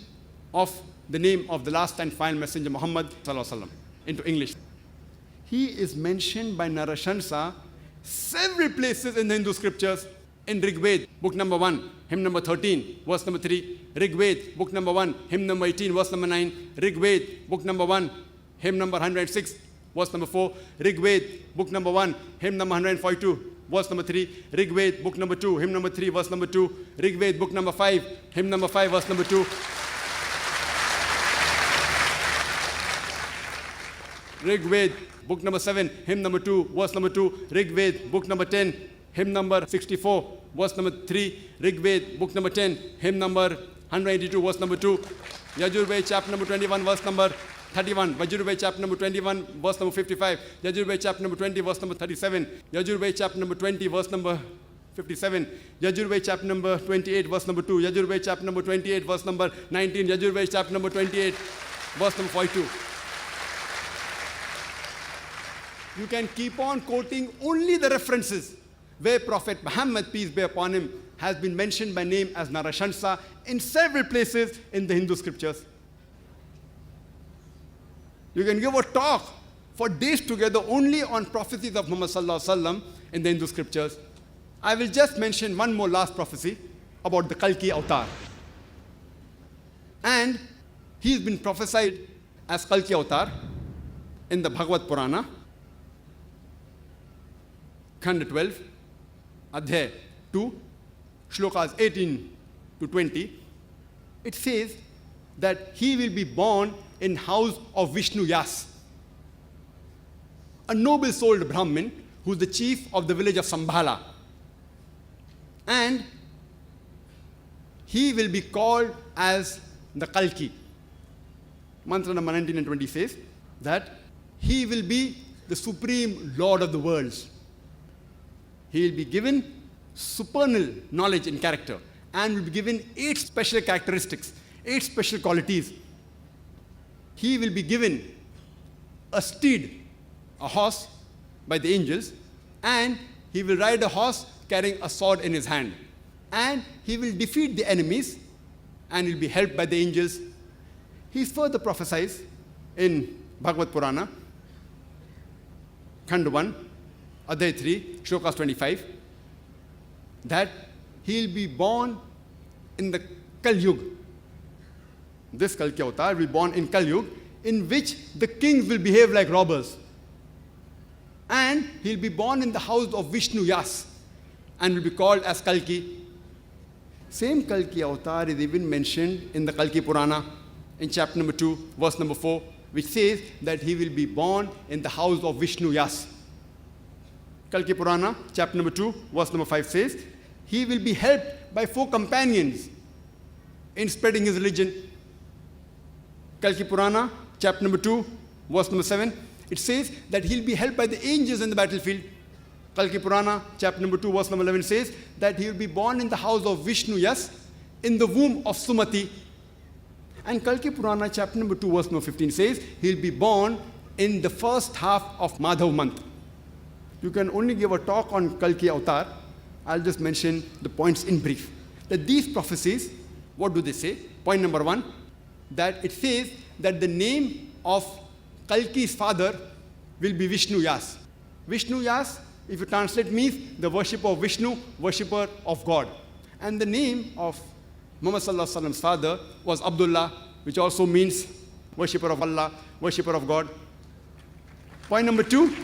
Speaker 6: of the name of the last and final messenger Muhammad sallallahu alaihi wasallam into English. He is mentioned by Narashansa several places in the Hindu scriptures. In Rig Ved, book number 1, hymn number 13, verse number 3. Rig Ved, book number 1, hymn number 18, verse number 9. Rig Ved, book number 1, hymn number 106, verse number 4. Rig Ved, book number 1, hymn number 142, verse number 3. Rig Ved, book number 2, hymn number 3, verse number 2. Rig Ved, book number 5, hymn number 5, verse number 2. Rig Ved, book number 7, hymn number 2, verse number 2. Rig Ved, book number 10, hymn number 64, verse number 3. Rig Ved, book number 10, hymn number 182, verse number 2. Yajur Ved, chapter number 21, verse number 31. Yajur Ved, chapter number 21, verse number 55. Yajur Ved, chapter number 20, verse number 37. Yajur Ved, chapter number 20, verse number 57. Yajur Ved, chapter number 28, verse number 2. Yajur Ved, chapter number 28, verse number 19. Yajur Ved, chapter number 28, verse number 42. You can keep on quoting only the references where Prophet Muhammad, peace be upon him, has been mentioned by name as Narashansa in several places in the Hindu scriptures. You can give a talk for days together only on prophecies of Muhammad sallallahu alaihi wasallam in the Hindu scriptures. I will just mention one more last prophecy about the Kalki avatar. And he's been prophesied as Kalki avatar in the Bhagavad Purana, Khand 12, Adhyay 2, Shlokas 18 to 20. It says that he will be born in house of Vishnu Yas. a noble-souled Brahmin who's the chief of the village of Sambhala. And he will be called as the Kalki. Mantra number 19 and 20 says that he will be the supreme lord of the worlds. He will be given supernal knowledge and character and will be given 8 special characteristics, 8 special qualities. He will be given a steed, a horse, by the angels, and he will ride a horse carrying a sword in his hand. And he will defeat the enemies and will be helped by the angels. He further prophesies in Bhagavad Purana, Khand 1, Adhyay 3, Shlokas 25, that he will be born in the Kal Yuga. This Kalki Avatar will be born in Kal Yuga, in which the kings will behave like robbers. And he'll be born in the house of Vishnu Yas and will be called as Kalki. Same Kalki Avatar is even mentioned in the Kalki Purana in chapter number 2, verse number 4, which says that he will be born in the house of Vishnu Yas. Kalki Purana, chapter number 2, verse number 5 says, he will be helped by 4 companions in spreading his religion. Kalki Purana, chapter number 2, verse number 7, it says that he'll be helped by the angels in the battlefield. Kalki Purana, chapter number 2, verse number 11 says that he will be born in the house of Vishnu Yas, in the womb of Sumati. And Kalki Purana, chapter number 2, verse number 15 says he'll be born in the first half of Madhav month. You can only give a talk on Kalki Avatar. I'll just mention the points in brief. That these prophecies, what do they say? Point number 1, that it says that the name of Kalki's father will be Vishnu Yas. Vishnu Yas, if you translate, means the worshipper of Vishnu, worshipper of God. And the name of Muhammad Sallallahu Alaihi Wasallam's father was Abdullah, which also means worshipper of Allah, worshipper of God. Point number 2,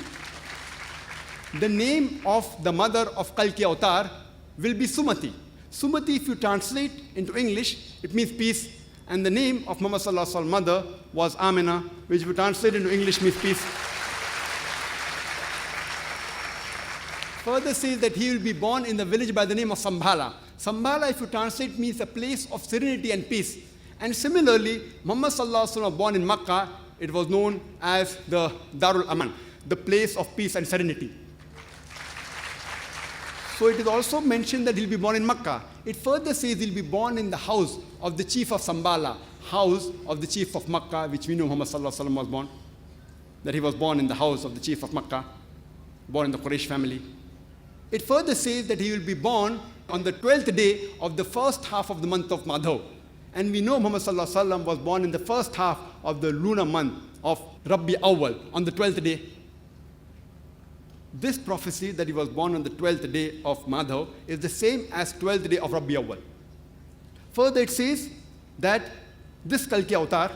Speaker 6: the name of the mother of Kalki Avatar will be Sumati. Sumati, if you translate into English, it means peace. And the name of Muhammad Sallallahu Alaihi Wasallam's mother was Amina, which if you translate into English means peace. Further says that he will be born in the village by the name of Sambhala. Sambhala, if you translate, means a place of serenity and peace. And similarly, Muhammad Sallallahu Alaihi Wasallam was born in Makkah. It was known as the Darul Aman, the place of peace and serenity. So it is also mentioned that he'll be born in Makkah. It further says he'll be born in the house of the chief of Sambhala, house of the chief of Makkah, which we know Muhammad Sallallahu Alaihi Wasallam was born. That he was born in the house of the chief of Makkah, born in the Quraysh family. It further says that he will be born on the 12th day of the first half of the month of Madhav. And we know Muhammad Sallallahu Alaihi Wasallam was born in the first half of the lunar month of Rabbi Awwal, on the 12th day. This prophecy that he was born on the 12th day of Madhav is the same as 12th day of Rabbi Awwal. Further it says that this Kalki Avatar,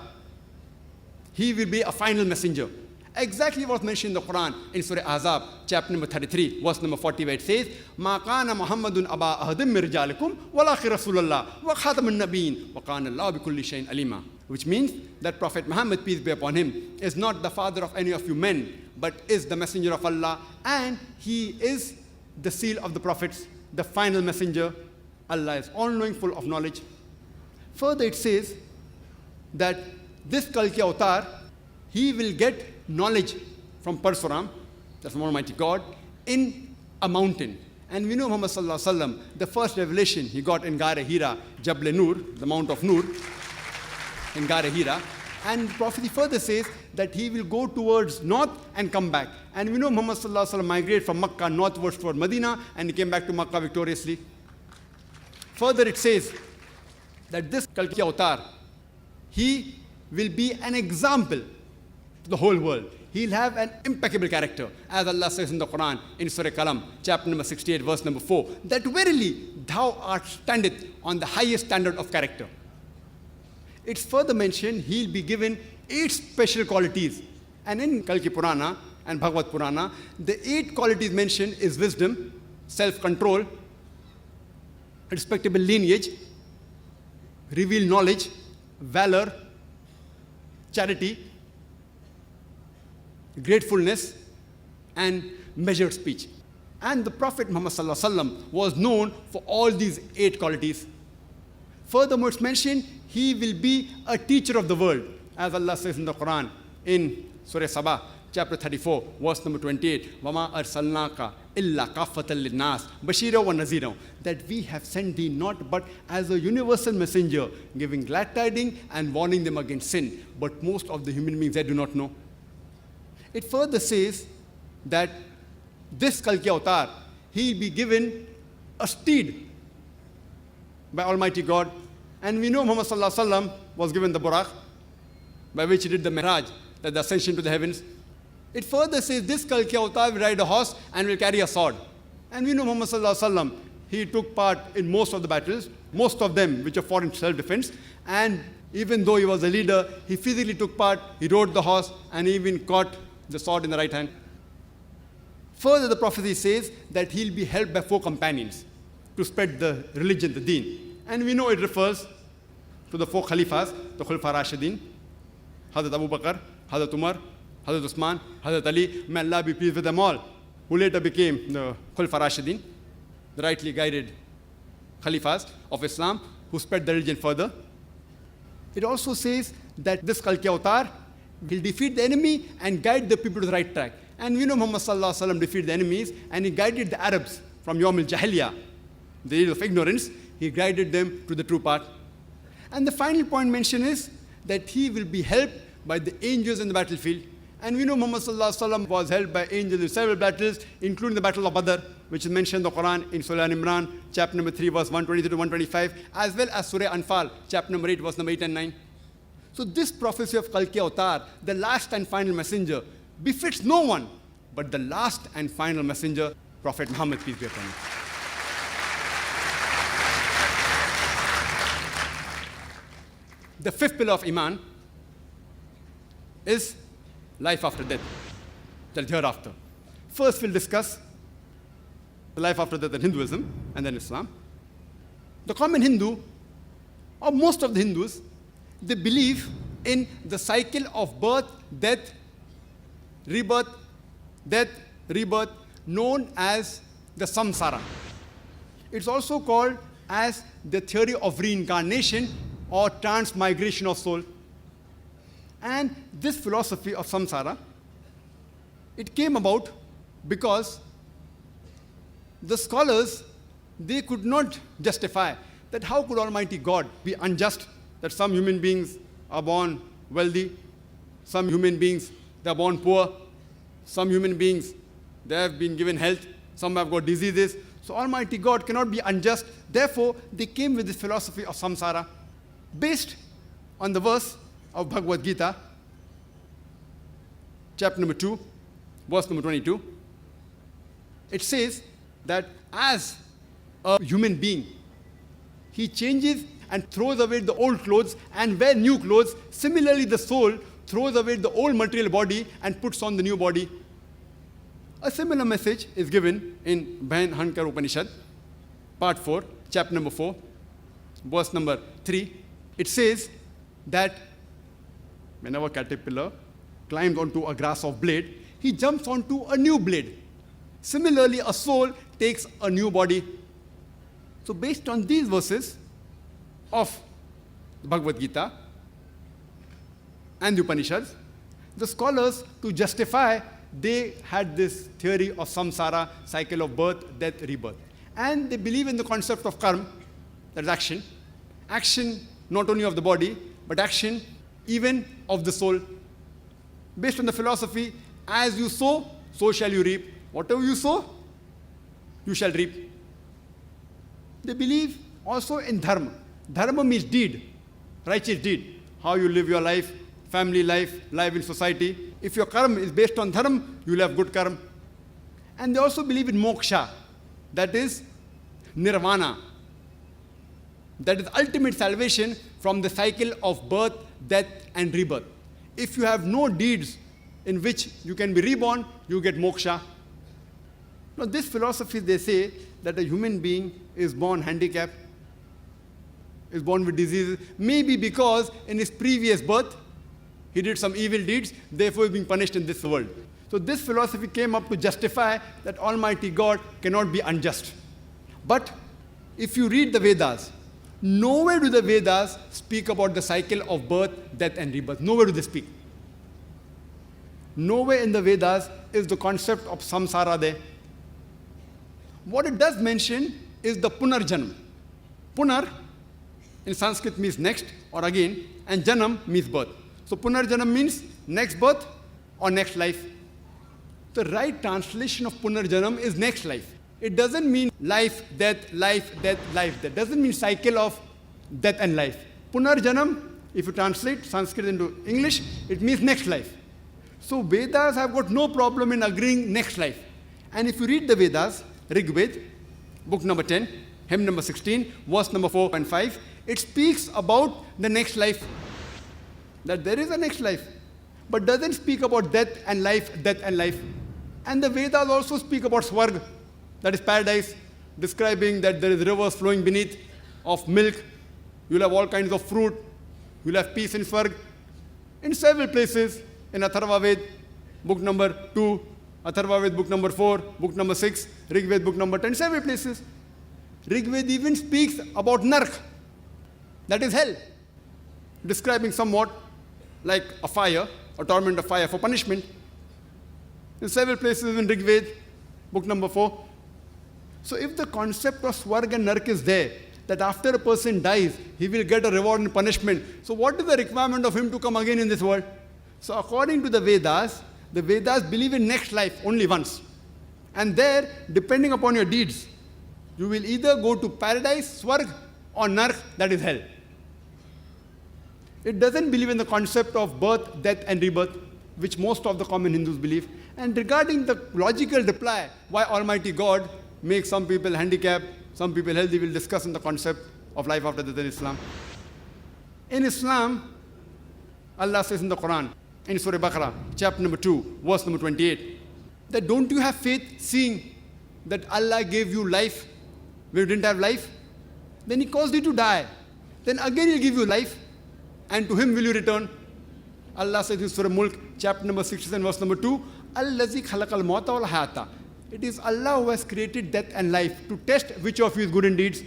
Speaker 6: he will be a final messenger. Exactly what was mentioned in the Quran in Surah Ahzab, chapter number 33, verse number 40, where it says, مَا كَانَ مُحَمَّدٌ أَبَا أَحَدٍ مِّن رِجَالِكُمْ وَلَٰكِنَّ رَسُولَ اللَّهِ وَخَاتَمَ النَّبِيِّينَ وَكَانَ اللَّهُ بِكُلِّ شَيْءٍ عَلِيمًا. Which means that Prophet Muhammad, peace be upon him, is not the father of any of you men, but is the messenger of Allah, and he is the seal of the prophets, the final messenger. Allah is all-knowing, full of knowledge. Further it says that this Kalki Avatar, he will get knowledge from Parsuram, that's from Almighty God, in a mountain. And we know Muhammad Sallallahu Alaihi Wasallam, the first revelation he got in Gara Hira, Jabal Nur, the Mount of Nur, in Gara Hira. And prophecy further says that he will go towards north and come back. And we know Muhammad Sallallahu Alaihi Wasallam migrated from Makkah northwards toward Medina, and he came back to Makkah victoriously. Further it says that this Kalki Avatar, he will be an example to the whole world. He'll have an impeccable character. As Allah says in the Quran, in Surah Qalam, chapter number 68, verse number 4, that verily thou art standeth on the highest standard of character. It's further mentioned he'll be given 8 special qualities. And in Kalki Purana and Bhagavad Purana, the 8 qualities mentioned is wisdom, self-control, respectable lineage, revealed knowledge, valor, charity, gratefulness, and measured speech. And the Prophet Muhammad Sallallahu Alaihi Wasallam was known for all these 8 qualities. Furthermore, it's mentioned he will be a teacher of the world, as Allah says in the Quran, in Surah Sabah, chapter 34, verse number 28, وَمَا أَرْسَلْنَاكَ إِلَّا كَافَّةً لِلنَّاسِ بَشِيرًا وَنَذِيرًا, that we have sent thee not but as a universal messenger, giving glad tidings and warning them against sin. But most of the human beings, they do not know. It further says that this Kalki Avatar, he will be given a steed by Almighty God. And we know Muhammad Sallallahu Alaihi Wasallam was given the Buraq, by which he did the Mi'raj, that the ascension to the heavens. It further says this Kalki Avatar will ride a horse and will carry a sword. And we know Muhammad Sallallahu Alaihi Wasallam, he took part in most of the battles, most of them which are fought in self-defense. And even though he was a leader, he physically took part, he rode the horse, and he even caught the sword in the right hand. Further, the prophecy says that he'll be helped by 4 companions to spread the religion, the deen. And we know it refers to the 4 Khalifas, the Khulafa Rashidin, Hazrat Abu Bakr, Hazrat Umar, Hazrat Usman, Hazrat Ali, may Allah be pleased with them all, who later became the Khulafa Rashidin, the rightly guided Khalifas of Islam, who spread the religion further. It also says that this Kalki Avatar will defeat the enemy and guide the people to the right track. And we know Muhammad Sallallahu Alaihi Wasallam defeated the enemies, and he guided the Arabs from Yawm al-Jahiliyyah, the age of ignorance. He guided them to the true path. And the final point mentioned is that he will be helped by the angels in the battlefield. And we know Muhammad Sallallahu Alaihi Wasallam was helped by angels in several battles, including the Battle of Badr, which is mentioned in the Quran in Surah Al-Imran, chapter number 3, verse 123 to 125, as well as Surah Anfal, chapter number 8, verse number 8 and 9. So this prophecy of Kalki Avatar, the last and final messenger, befits no one but the last and final messenger, Prophet Muhammad, peace be upon him. The 5th pillar of Iman is life after death, till hereafter. First, we'll discuss the life after death in Hinduism and then Islam. The common Hindu, or most of the Hindus, they believe in the cycle of birth, death, rebirth, known as the samsara. It's also called as the theory of reincarnation or transmigration of soul. And this philosophy of samsara, it came about because the scholars, they could not justify that how could Almighty God be unjust, that some human beings are born wealthy, some human beings, they are born poor, some human beings, they have been given health, some have got diseases. So Almighty God cannot be unjust. Therefore, they came with this philosophy of samsara, based on the verse of Bhagavad Gita, chapter number 2, verse number 22. It says that as a human being, he changes and throws away the old clothes and wears new clothes. Similarly, the soul throws away the old material body and puts on the new body. A similar message is given in Bhain Hankar Upanishad, part 4, chapter number 4, verse number 3. It says that whenever a caterpillar climbs onto a grass of blade, he jumps onto a new blade. Similarly, a soul takes a new body. So based on these verses of the Bhagavad Gita and the Upanishads, the scholars, to justify, they had this theory of samsara, cycle of birth, death, rebirth. And they believe in the concept of karma, that is action. Action not only of the body, but action even of the soul. Based on the philosophy, as you sow, so shall you reap. Whatever you sow, you shall reap. They believe also in dharma. Dharma means deed, righteous deed. How you live your life, family life, life in society. If your karma is based on dharma, you will have good karma. And they also believe in moksha, that is nirvana. That is ultimate salvation from the cycle of birth, death, and rebirth. If you have no deeds in which you can be reborn, you get moksha. Now, this philosophy, they say that a human being is born handicapped, is born with diseases, maybe because in his previous birth, he did some evil deeds, therefore he's being punished in this world. So this philosophy came up to justify that Almighty God cannot be unjust. But if you read the Vedas, nowhere do the Vedas speak about the cycle of birth, death, and rebirth. Nowhere do they speak. Nowhere in the Vedas is the concept of samsara there. What it does mention is the punarjanam. Punar in Sanskrit means next or again, and janam means birth. So punarjanam means next birth or next life. The right translation of punarjanam is next life. It doesn't mean life, death, life, death, life. That doesn't mean cycle of death and life. Punarjanam, if you translate Sanskrit into English, it means next life. So Vedas have got no problem in agreeing next life. And if you read the Vedas, Rig Veda, book number 10, hymn number 16, verse number 4 and 5, it speaks about the next life. That there is a next life. But doesn't speak about death and life, death and life. And the Vedas also speak about Swarg, that is paradise, describing that there is rivers flowing beneath of milk. You'll have all kinds of fruit. You'll have peace in Swarg. In several places, in Atharva Veda, book number 2, Atharva Veda, book number 4, book number 6, Rig Veda, book number 10, several places. Rig Veda even speaks about Nark, that is hell, describing somewhat like a fire, a torment of fire for punishment. In several places in Rig Veda, book number 4. So if the concept of Swarg and Nark is there, that after a person dies, he will get a reward and punishment. So what is the requirement of him to come again in this world? So according to the Vedas believe in next life only once. And there, depending upon your deeds, you will either go to paradise, Swarg, or Nark, that is hell. It doesn't believe in the concept of birth, death, and rebirth, which most of the common Hindus believe. And regarding the logical reply, why Almighty God makes some people handicapped, some people healthy, we'll discuss in the concept of life after death in Islam. In Islam, Allah says in the Quran, in Surah Baqarah, chapter number 2, verse number 28, that don't you have faith seeing that Allah gave you life when you didn't have life? Then He caused you to die. Then again He'll give you life, and to Him will you return. Allah says in Surah Mulk, chapter number 67, verse number 2, Allazi khalaqal mauta wal hayata. It is Allah who has created death and life to test which of you is good in deeds.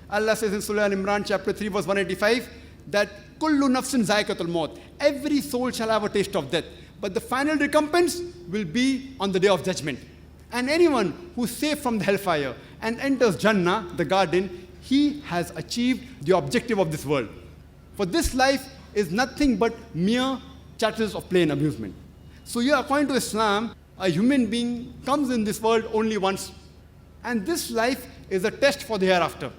Speaker 6: Allah says in Surah Al-Imran, chapter 3, verse 185, that kullu nafsin zaikatul maut. Every soul shall have a taste of death, but the final recompense will be on the day of judgment. And anyone who is safe from the hellfire and enters Jannah, the garden, he has achieved the objective of this world. For this life is nothing but mere chattels of play and amusement. So here, according to Islam, a human being comes in this world only once. And this life is a test for the hereafter.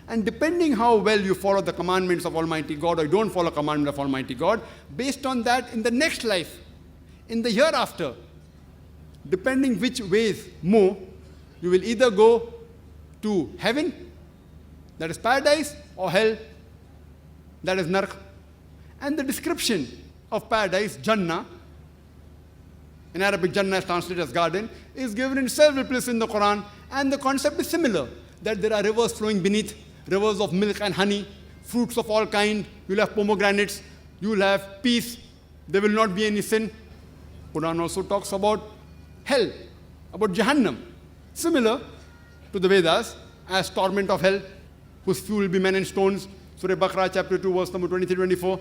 Speaker 6: And depending how well you follow the commandments of Almighty God or you don't follow commandment of Almighty God, based on that, in the next life, in the hereafter, depending which ways more, you will either go to heaven, that is paradise, or hell, that is Nark. And the description of paradise, Jannah, in Arabic, Jannah is translated as garden, is given in several places in the Quran, and the concept is similar, that there are rivers flowing beneath, rivers of milk and honey, fruits of all kind, you'll have pomegranates, you'll have peace, there will not be any sin. Quran also talks about hell, about Jahannam, similar to the Vedas, as torment of hell, whose fuel will be men and stones, Surah Baqarah, chapter 2, verse number 23-24.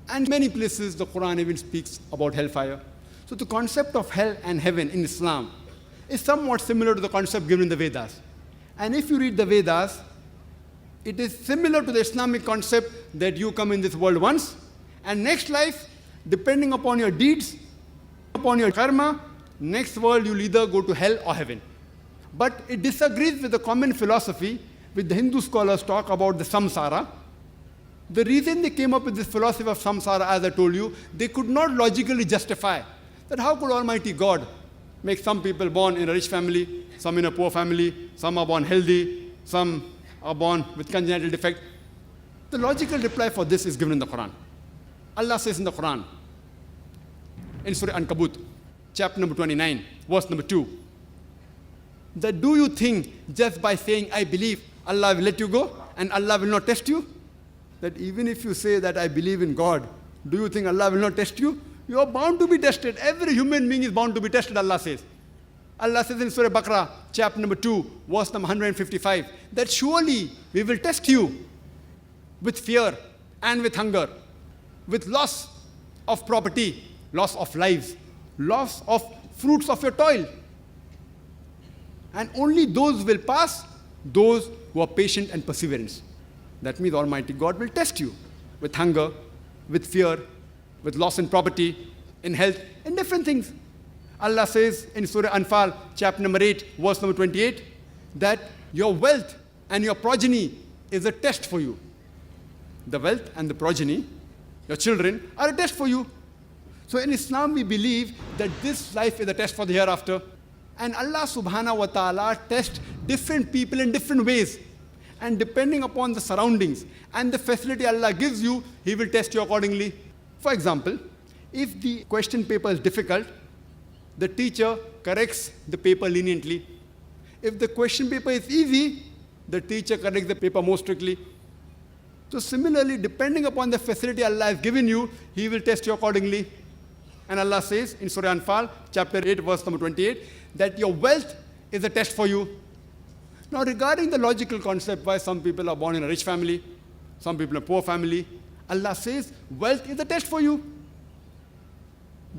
Speaker 6: And many places the Quran even speaks about hellfire. So the concept of hell and heaven in Islam is somewhat similar to the concept given in the Vedas. And if you read the Vedas, it is similar to the Islamic concept that you come in this world once, and next life, depending upon your deeds, upon your karma, next world you'll either go to hell or heaven. But it disagrees with the common philosophy, which the Hindu scholars talk about the samsara. The reason they came up with this philosophy of samsara, as I told you, they could not logically justify that how could Almighty God make some people born in a rich family, some in a poor family, some are born healthy, some are born with congenital defect. The logical reply for this is given in the Quran. Allah says in the Quran, in Surah Ankabut, chapter number 29, verse number 2, that do you think just by saying, I believe, Allah will let you go and Allah will not test you? That even if you say that I believe in God, do you think Allah will not test you? You are bound to be tested. Every human being is bound to be tested, Allah says. Allah says in Surah Baqarah, chapter number 2, verse number 155, that surely we will test you with fear and with hunger, with loss of property, loss of lives, loss of fruits of your toil. And only those will pass, those who are patient and perseverance. That means Almighty God will test you with hunger, with fear, with loss in property, in health, in different things. Allah says in Surah Anfal, chapter number 8, verse number 28, that your wealth and your progeny is a test for you. The wealth and the progeny, your children, are a test for you. So in Islam, we believe that this life is a test for the hereafter. And Allah subhanahu wa ta'ala tests different people in different ways. And depending upon the surroundings and the facility Allah gives you, He will test you accordingly. For example, if the question paper is difficult, the teacher corrects the paper leniently. If the question paper is easy, the teacher corrects the paper more strictly. So similarly, depending upon the facility Allah has given you, He will test you accordingly. And Allah says in Surah Anfal, chapter 8, verse number 28, that your wealth is a test for you. Now regarding the logical concept why some people are born in a rich family, some people in a poor family, Allah says wealth is a test for you.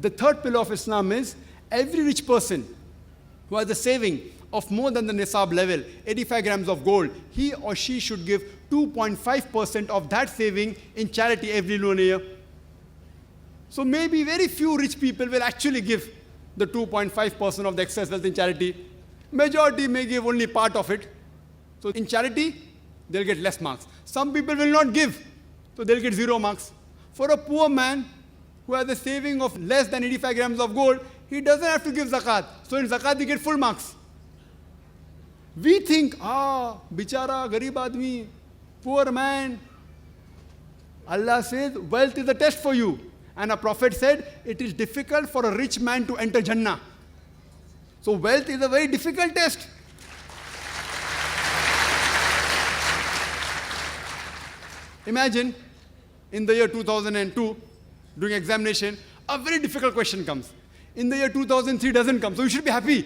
Speaker 6: The third pillar of Islam is every rich person who has a saving of more than the nisab level, 85 grams of gold, he or she should give 2.5% of that saving in charity every lunar year. So maybe very few rich people will actually give the 2.5% of the excess wealth in charity. Majority may give only part of it. So in charity, they'll get less marks. Some people will not give, so they'll get 0 marks. For a poor man who has a saving of less than 85 grams of gold, he doesn't have to give zakat. So in zakat, he get full marks. We think, bichara, garib admi, poor man. Allah says, wealth is a test for you. And a prophet said, it is difficult for a rich man to enter Jannah. So wealth is a very difficult test. Imagine, in the year 2002, during examination, a very difficult question comes. In the year 2003, doesn't come. So you should be happy.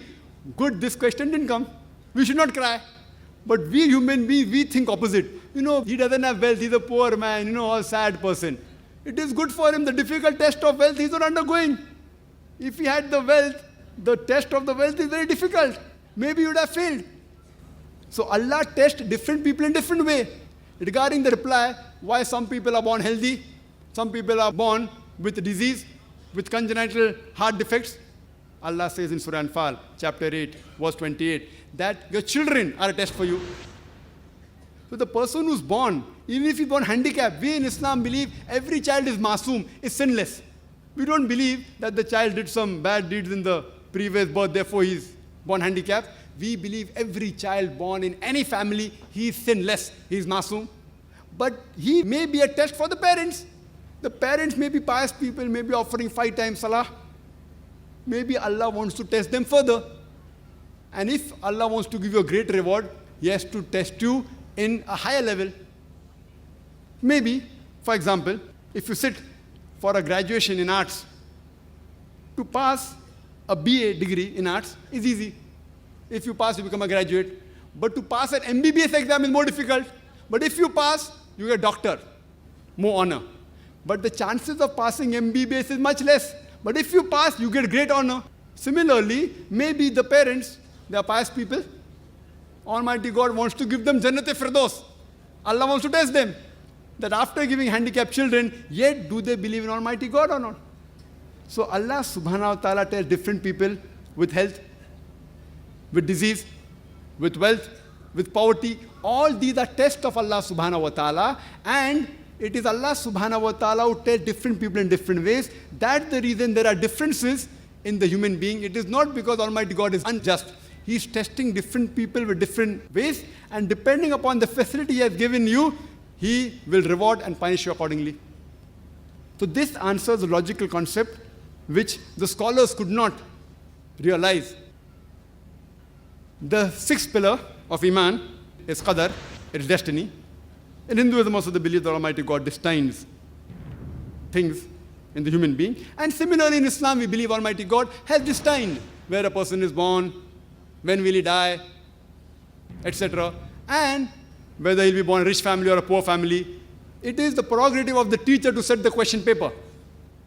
Speaker 6: Good, this question didn't come. We should not cry. But we human beings, we think opposite. He doesn't have wealth, he's a poor man, a sad person. It is good for him. The difficult test of wealth he's not undergoing. If he had the wealth, the test of the wealth is very difficult. Maybe he would have failed. So Allah tests different people in different way. Regarding the reply, why some people are born healthy, some people are born with disease, with congenital heart defects. Allah says in Surah Anfal, chapter 8, verse 28, that your children are a test for you. So the person who's born, even if he's born handicapped, we in Islam believe every child is masoom, is sinless. We don't believe that the child did some bad deeds in the previous birth, therefore he's born handicapped. We believe every child born in any family, he is sinless, he is masoom. But he may be a test for the parents. The parents may be pious people, may be offering 5 times salah. Maybe Allah wants to test them further. And if Allah wants to give you a great reward, He has to test you in a higher level. Maybe, for example, if you sit for a graduation in arts, to pass a BA degree in arts is easy. If you pass, you become a graduate. But to pass an MBBS exam is more difficult. But if you pass, you get doctor, more honor. But the chances of passing MBBS is much less. But if you pass, you get great honor. Similarly, maybe the parents, they are pious people. Almighty God wants to give them Jannat-e-Firdaus. Allah wants to test them. That after giving handicapped children, yet do they believe in Almighty God or not? So Allah subhanahu wa ta'ala tells different people with health, with disease, with wealth, with poverty. All these are tests of Allah subhanahu wa ta'ala. And it is Allah subhanahu wa ta'ala who tells different people in different ways. That's the reason there are differences in the human being. It is not because Almighty God is unjust. He is testing different people with different ways. And depending upon the facility He has given you, He will reward and punish you accordingly. So this answers a logical concept which the scholars could not realize. The 6th pillar of Iman is Qadar, it's destiny. In Hinduism also they believe that Almighty God destines things in the human being. And similarly in Islam, we believe Almighty God has destined where a person is born, when will he die, etc. And whether he'll be born in a rich family or a poor family. It is the prerogative of the teacher to set the question paper.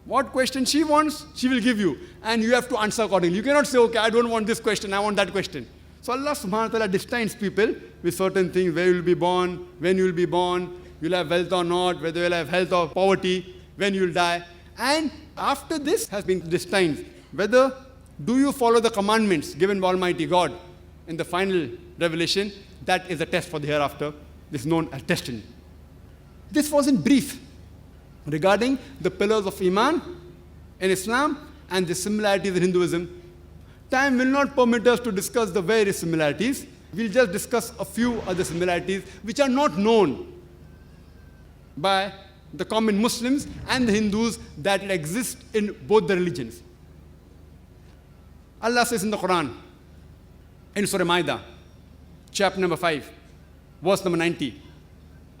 Speaker 6: What question she wants, she will give you. And you have to answer accordingly. You cannot say, okay, I don't want this question, I want that question. So Allah subhanahu wa ta'ala destines people with certain things, where you will be born, when you will be born, you'll have wealth or not, whether you'll have health or poverty, when you will die. And after this has been destined, whether do you follow the commandments given by Almighty God in the final revelation, that is a test for the hereafter. This is known as destiny. This was in brief regarding the pillars of Iman in Islam and the similarities in Hinduism. Time will not permit us to discuss the various similarities. We'll just discuss a few other similarities which are not known by the common Muslims and the Hindus, that it exists in both the religions. Allah says in the Quran, in Surah Ma'idah, chapter number 5, verse number 90,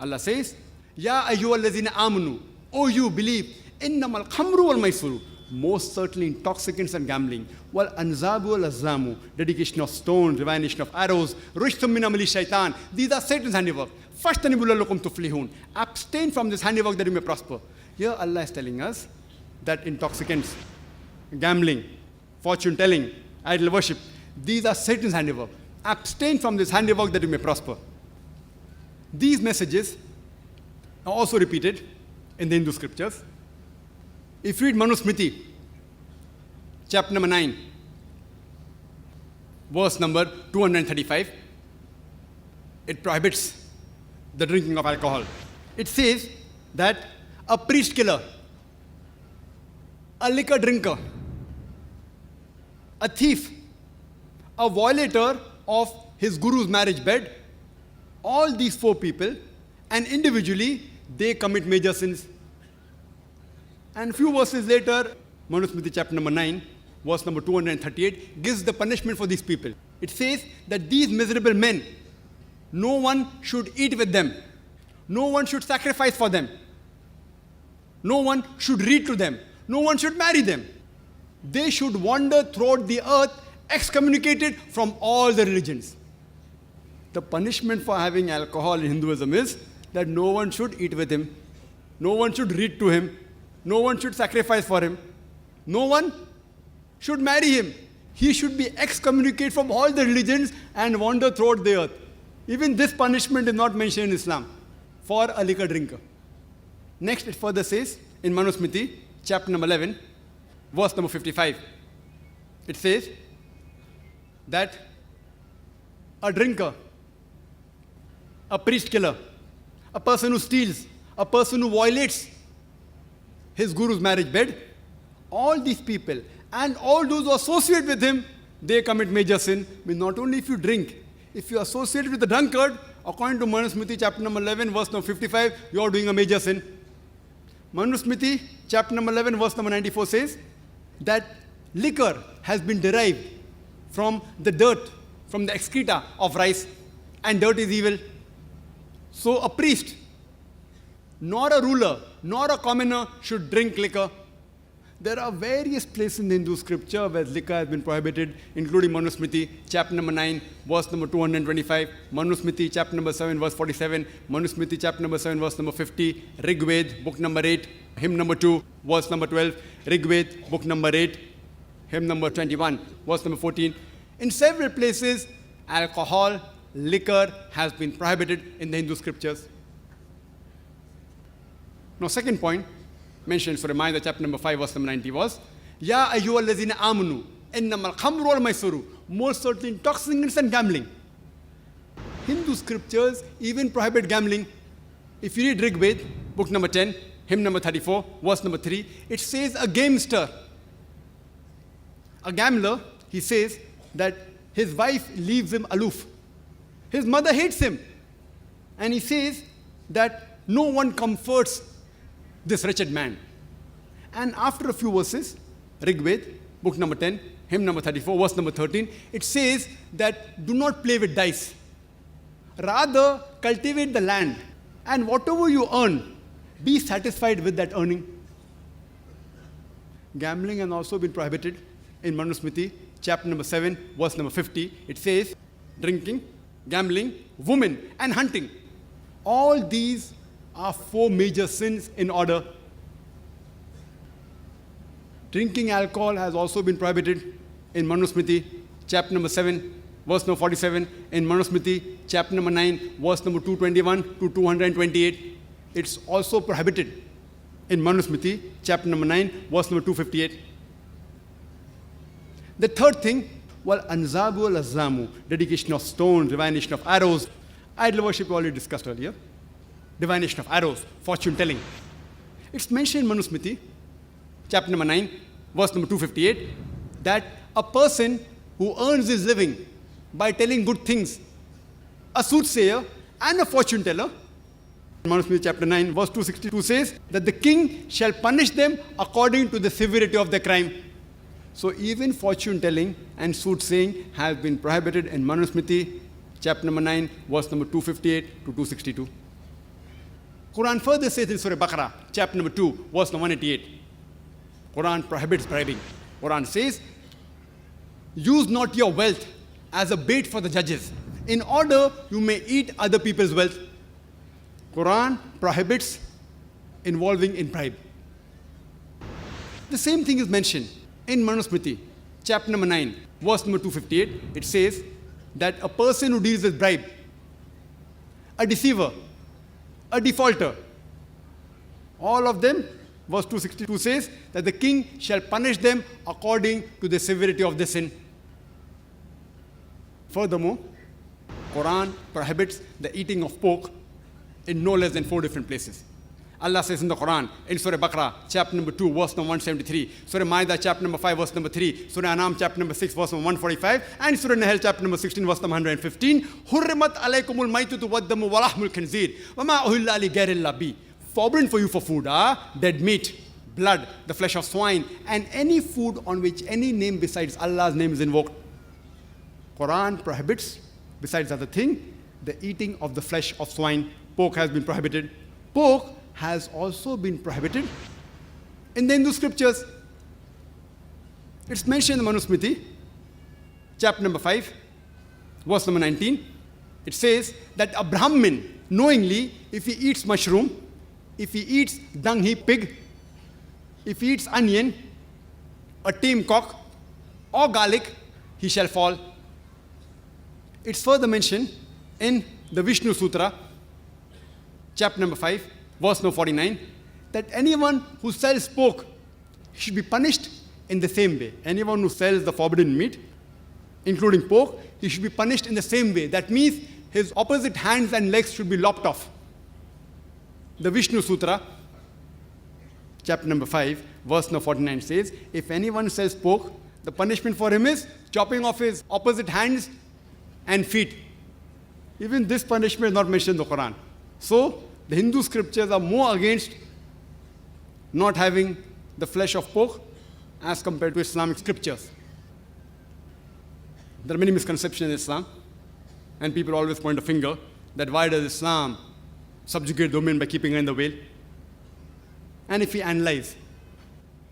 Speaker 6: Allah says, Ya ayyuhallazina amanu, O you believe, innamal khamru wal maisuru, most certainly intoxicants and gambling, wal anzabu wal azlamu, dedication of stones, divination of arrows, rushtum min amali shaitan, these are Satan's handiwork. Fashtanibu lakum tuflihun, abstain from this handiwork that you may prosper. Here Allah is telling us that intoxicants, gambling, fortune telling, idol worship, these are Satan's handiwork. Abstain from this handiwork that you may prosper. These messages are also repeated in the Hindu scriptures. If you read Manusmriti, chapter number 9, verse number 235, it prohibits the drinking of alcohol. It says that a priest killer, a liquor drinker, a thief, a violator of his guru's marriage bed, all these four people, and individually, they commit major sins. And a few verses later, Manusmriti chapter number 9, verse number 238, gives the punishment for these people. It says that these miserable men, no one should eat with them. No one should sacrifice for them. No one should read to them. No one should marry them. They should wander throughout the earth, excommunicated from all the religions. The punishment for having alcohol in Hinduism is that no one should eat with him. No one should read to him. No one should sacrifice for him. No one should marry him. He should be excommunicated from all the religions and wander throughout the earth. Even this punishment is not mentioned in Islam for a liquor drinker. Next, it further says in Manusmriti, chapter number 11, verse number 55, it says that a drinker, a priest killer, a person who steals, a person who violates his guru's marriage bed, all these people and all those who associate with him, they commit major sin. Means not only if you drink, if you associate with the drunkard, according to Manusmriti chapter number 11, verse number 55, you are doing a major sin. Manusmriti chapter number 11, verse number 94 says that liquor has been derived from the dirt, from the excreta of rice, and dirt is evil. So a priest, nor a ruler, nor a commoner should drink liquor. There are various places in the Hindu scripture where liquor has been prohibited, including Manusmriti, chapter number 9, verse number 225, Manusmriti, chapter number 7, verse 47, Manusmriti, chapter number 7, verse number 50, Rigved, book number 8, hymn number 2, verse number 12, Rigved, book number 8, hymn number 21, verse number 14. In several places, alcohol, liquor has been prohibited in the Hindu scriptures. Now, second point, mentioned Surah Ma'idah, chapter number 5, verse number 90 was, Ya ayyuhallazina amanu, innamal khamru wal maisuru, most certainly intoxicants and gambling. Hindu scriptures even prohibit gambling. If you read Rigved, book number 10, hymn number 34, verse number 3, it says a gamester, a gambler, he says that his wife leaves him aloof. His mother hates him. And he says that no one comforts this wretched man. And after a few verses, Rigved, book number 10, hymn number 34, verse number 13, it says that do not play with dice. Rather, cultivate the land. And whatever you earn, be satisfied with that earning. Gambling has also been prohibited in Manusmriti, chapter number 7, verse number 50. It says, drinking, gambling, women, and hunting. All these are 4 major sins in order. Drinking alcohol has also been prohibited in Manusmriti, chapter number 7, verse number 47. In Manusmriti, chapter number 9, verse number 221 to 228. It's also prohibited in Manusmriti, chapter number 9, verse number 258. The third thing, anzabu al-azlamu, dedication of stones, divination of arrows. Idol worship we already discussed earlier. Divination of arrows, fortune telling. It's mentioned in Manusmriti, chapter number 9, verse number 258, that a person who earns his living by telling good things, a soothsayer and a fortune teller, Manusmriti chapter 9, verse 262 says that the king shall punish them according to the severity of their crime. So even fortune telling and soothsaying have been prohibited in Manusmriti, chapter number 9, verse number 258 to 262. Quran further says in Surah Baqarah, chapter number 2, verse number 188. Quran prohibits bribing. Quran says, use not your wealth as a bait for the judges, in order you may eat other people's wealth. Quran prohibits involving in bribe. The same thing is mentioned in Manusmriti, chapter number 9, verse number 258. It says that a person who deals with bribe, a deceiver, a defaulter, all of them, verse 262 says that the king shall punish them according to the severity of the sin. Furthermore, Quran prohibits the eating of pork in no less than 4 different places. Allah says in the Quran, in Surah Baqarah, chapter number 2, verse number 173, Surah Ma'idah, chapter number 5, verse number 3, Surah Anam, chapter number 6, verse number 145, and Surah Nahl, chapter number 16, verse number 115, Hurrimat alaykumul maitatu waddamu walahmul khanzir, wama uhilla li ghayril bi. Forbidden for you for food are dead meat, blood, the flesh of swine, and any food on which any name besides Allah's name is invoked. Quran prohibits, besides other thing, the eating of the flesh of swine. Pork has been prohibited. Pork has also been prohibited in the Hindu scriptures. It's mentioned in the Manusmriti, chapter number 5, verse number 19. It says that a Brahmin, knowingly, if he eats mushroom, if he eats dung heap pig, if he eats onion, a tame cock, or garlic, he shall fall. It's further mentioned in the Vishnu Sutra, chapter number 5, verse number 49, that anyone who sells pork should be punished in the same way. Anyone who sells the forbidden meat, including pork, he should be punished in the same way. That means his opposite hands and legs should be lopped off. The Vishnu Sutra, chapter number 5, verse number 49 says, if anyone sells pork, the punishment for him is chopping off his opposite hands and feet. Even this punishment is not mentioned in the Quran. So, the Hindu scriptures are more against not having the flesh of pork as compared to Islamic scriptures. There are many misconceptions in Islam, and people always point a finger that why does Islam subjugate women by keeping her in the veil? And if we analyze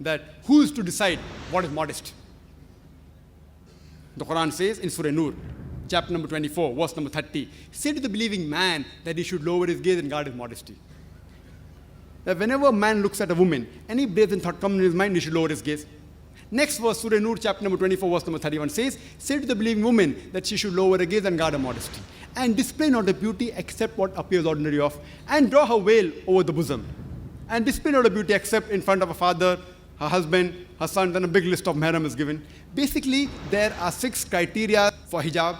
Speaker 6: that who is to decide what is modest? The Quran says in Surah Nur, chapter number 24, verse number 30, say to the believing man that he should lower his gaze and guard his modesty. That whenever a man looks at a woman, any brazen thought comes in his mind, he should lower his gaze. Next verse, Surah Nur, chapter number 24, verse number 31 says, say to the believing woman that she should lower her gaze and guard her modesty, and display not her beauty except what appears ordinary of, and draw her veil over the bosom, and display not her beauty except in front of her father, her husband, her son, then a big list of mahram is given. Basically, there are 6 criteria for hijab,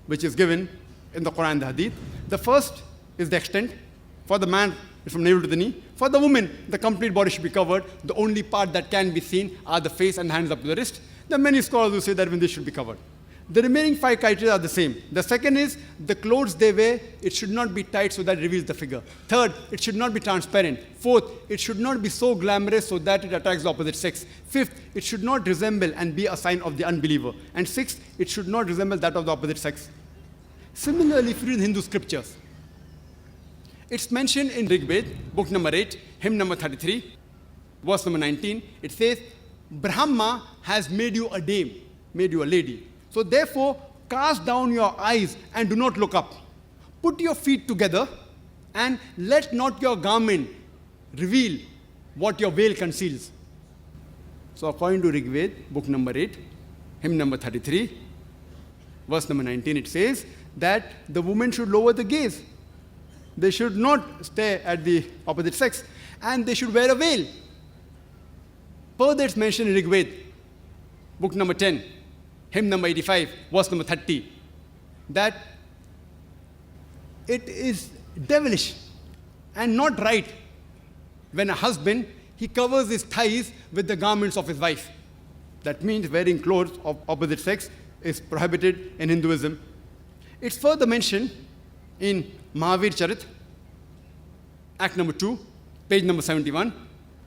Speaker 6: which is given in the Quran and the Hadith. The first is the extent. For the man, it's from navel to the knee. For the woman, the complete body should be covered. The only part that can be seen are the face and hands up to the wrist. There are many scholars who say that even this should be covered. The remaining 5 criteria are the same. The second is the clothes they wear, it should not be tight so that it reveals the figure. Third, it should not be transparent. Fourth, it should not be so glamorous so that it attracts the opposite sex. Fifth, it should not resemble and be a sign of the unbeliever. And sixth, it should not resemble that of the opposite sex. Similarly, if you read Hindu scriptures, it's mentioned in Rig Ved, book number 8, hymn number 33, verse number 19. It says Brahma has made you a dame, made you a lady. So therefore, cast down your eyes and do not look up. Put your feet together and let not your garment reveal what your veil conceals. So according to Rig Veda, book number 8, hymn number 33, verse number 19, it says that the woman should lower the gaze. They should not stare at the opposite sex, and they should wear a veil. Further, it's mentioned in Rig Veda, book number 10, hymn number 85, verse number 30, that it is devilish and not right when a husband, he covers his thighs with the garments of his wife. That means wearing clothes of opposite sex is prohibited in Hinduism. It's further mentioned in Mahavir Charit, Act number 2, page number 71,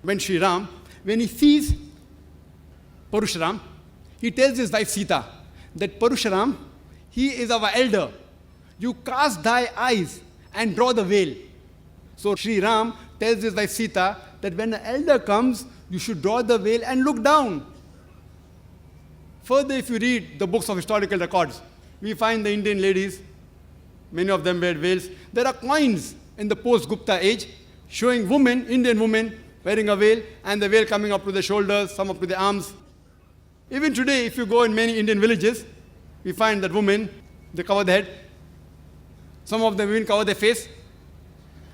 Speaker 6: when Sri Ram, when he sees Parusharam, he tells his wife Sita that Parusharam, he is our elder. You cast thy eyes and draw the veil. So Sri Ram tells his wife Sita that when an elder comes, you should draw the veil and look down. Further, if you read the books of historical records, we find the Indian ladies, many of them wear veils. There are coins in the post-Gupta age showing women, Indian women, wearing a veil and the veil coming up to the shoulders, some up to the arms. Even today, if you go in many Indian villages, we find that women, they cover their head. Some of them even cover their face.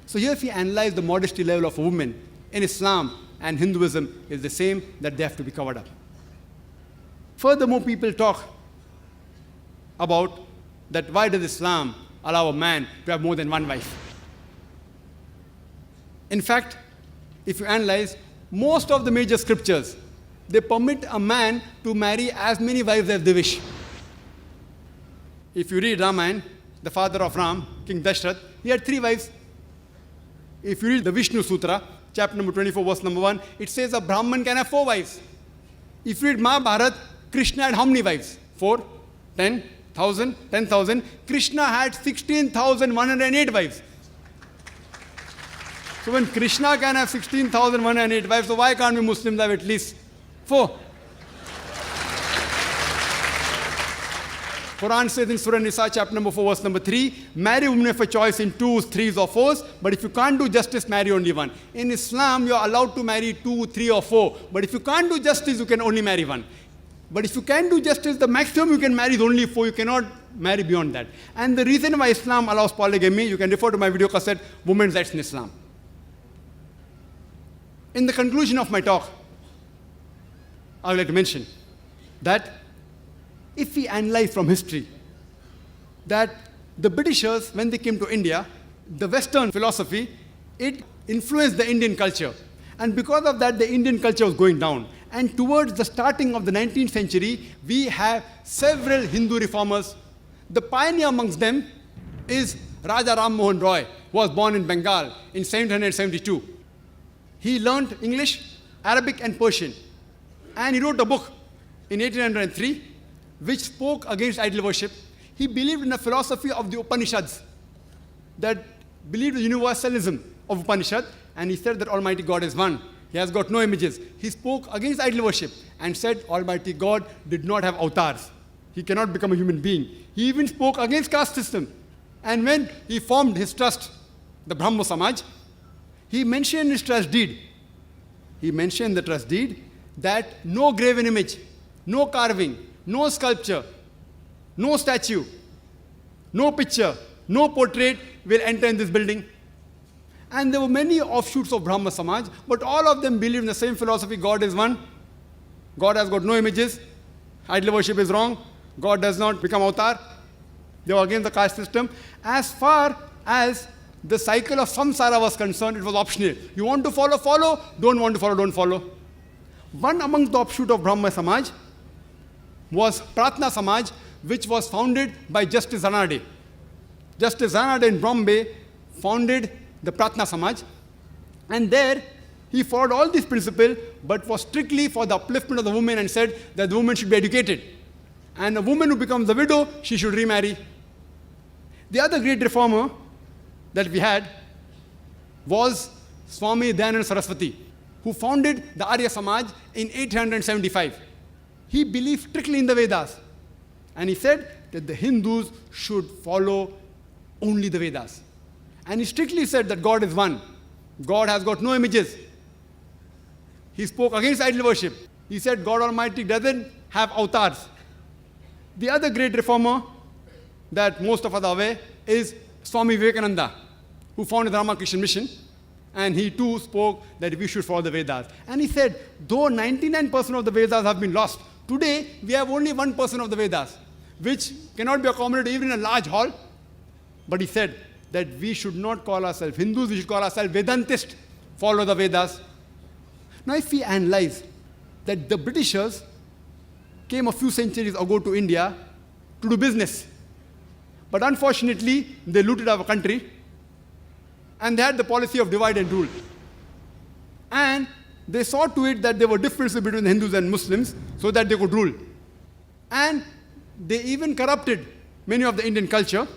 Speaker 6: So here if we analyze the modesty level of a woman in Islam and Hinduism is the same, that they have to be covered up. Furthermore, people talk about that why does Islam allow a man to have more than one wife? In fact, if you analyze most of the major scriptures, they permit a man to marry as many wives as they wish. If you read Ramayana, the father of Ram, King Dashrath, he had 3 wives. If you read the Vishnu Sutra, chapter number 24, verse number 1, it says a Brahman can have 4 wives. If you read Mahabharata, Krishna had how many wives? 4, 10, 1,000, 10,000. Krishna had 16,108 wives. So when Krishna can have 16,108 wives, so why can't we Muslims have at least 4? Quran says in Surah Nisa, chapter number 4, verse number 3, marry women of a choice in 2s, 3s or 4s, but if you can't do justice, marry only one. In Islam, you are allowed to marry 2, 3 or 4, but if you can't do justice, you can only marry one. But if you can do justice, the maximum you can marry is only 4, you cannot marry beyond that. And the reason why Islam allows polygamy, you can refer to my video cassette, Women's Rights in Islam. In the conclusion of my talk, I would like to mention that if we analyze from history, that the Britishers, when they came to India, the Western philosophy, it influenced the Indian culture. And because of that, the Indian culture was going down. And towards the starting of the 19th century, we have several Hindu reformers. The pioneer amongst them is Raja Ram Mohan Roy, who was born in Bengal in 1772. He learned English, Arabic and Persian. And he wrote a book in 1803 which spoke against idol worship. He believed in a philosophy of the Upanishads that believed in universalism of Upanishad, and he said that Almighty God is one. He has got no images. He spoke against idol worship and said Almighty God did not have avatars. He cannot become a human being. He even spoke against caste system. And when he formed his trust, the Brahmo Samaj, he mentioned in his trust deed, that no graven image, no carving, no sculpture, no statue, no picture, no portrait will enter in this building. And there were many offshoots of Brahma Samaj, but all of them believed in the same philosophy: God is one, God has got no images, idol worship is wrong, God does not become avatar. They were against the caste system. As far as the cycle of samsara was concerned, it was optional. You want to follow, follow. Don't want to follow, don't follow. One among the offshoot of Brahma Samaj was Pratna Samaj, which was founded by Justice Ranade. Justice Ranade in Bombay founded the Pratna Samaj, and there he followed all these principles, but was strictly for the upliftment of the woman and said that the woman should be educated. And a woman who becomes a widow, she should remarry. The other great reformer that we had was Swami Dayananda Saraswati, who founded the Arya Samaj in 875. He believed strictly in the Vedas. And he said that the Hindus should follow only the Vedas. And he strictly said that God is one. God has got no images. He spoke against idol worship. He said God Almighty doesn't have avatars. The other great reformer that most of us are aware is Swami Vivekananda, who founded the Ramakrishna Mission. And he too spoke that we should follow the Vedas. And he said, though 99% of the Vedas have been lost, today we have only 1% of the Vedas, which cannot be accommodated even in a large hall. But he said that we should not call ourselves Hindus, we should call ourselves Vedantists, follow the Vedas. Now if we analyze that the Britishers came a few centuries ago to India to do business. But unfortunately, they looted our country and they had the policy of divide and rule. And they saw to it that there were differences between the Hindus and Muslims so that they could rule. And they even corrupted many of the Indian culture.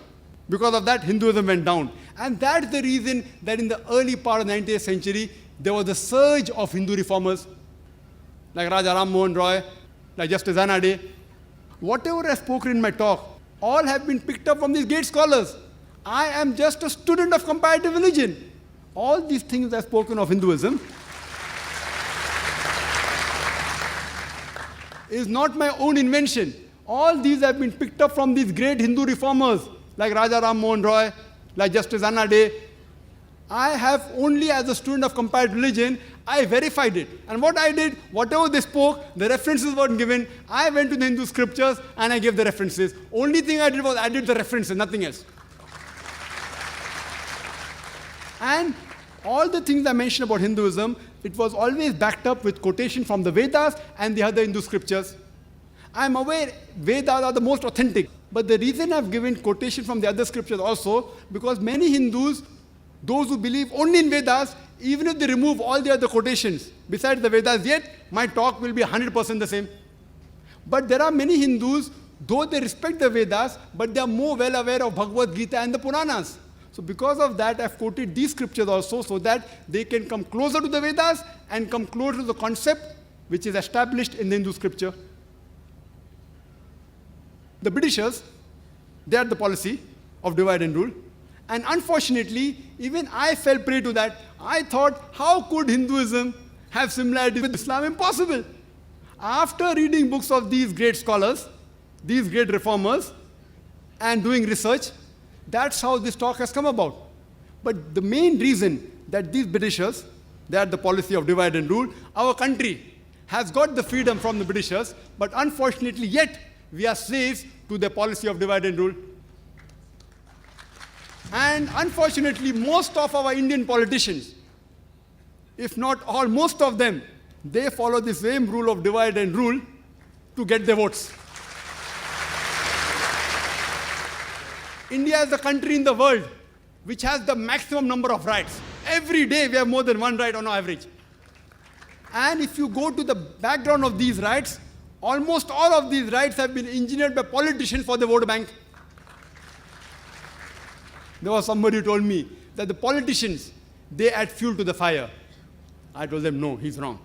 Speaker 6: Because of that, Hinduism went down. And that's the reason that in the early part of the 19th century, there was a surge of Hindu reformers, like Raja Ram Mohan Roy, like Justice Anade. Whatever I've spoken in my talk, all have been picked up from these great scholars. I am just a student of comparative religion. All these things I've spoken of Hinduism is not my own invention. All these have been picked up from these great Hindu reformers, like Raja Ram Mohan Roy, like Justice Anade. I have only, as a student of comparative religion, I verified it. And what I did, whatever they spoke, the references weren't given. I went to the Hindu scriptures and I gave the references. Only thing I did was added the references, nothing else. And all the things I mentioned about Hinduism, it was always backed up with quotation from the Vedas and the other Hindu scriptures. I'm aware Vedas are the most authentic. But the reason I've given quotation from the other scriptures also, because many Hindus, those who believe only in Vedas, even if they remove all the other quotations besides the Vedas, yet my talk will be 100% the same. But there are many Hindus, though they respect the Vedas, but they are more well aware of Bhagavad Gita and the Puranas. So because of that, I've quoted these scriptures also so that they can come closer to the Vedas and come closer to the concept which is established in the Hindu scripture. The Britishers, they had the policy of divide and rule. And unfortunately, even I fell prey to that. I thought, how could Hinduism have similarity with Islam? Impossible. After reading books of these great scholars, these great reformers, and doing research, that's how this talk has come about. But the main reason that these Britishers, they had the policy of divide and rule, our country has got the freedom from the Britishers, but unfortunately yet, we are slaves to the policy of divide and rule. And unfortunately, most of our Indian politicians, if not all, most of them, they follow the same rule of divide and rule to get their votes. India is the country in the world which has the maximum number of rights. Every day we have more than one right on average. And if you go to the background of these rights, almost all of these rights have been engineered by politicians for the vote bank. There was somebody who told me that the politicians, they add fuel to the fire. I told them, no, he's wrong.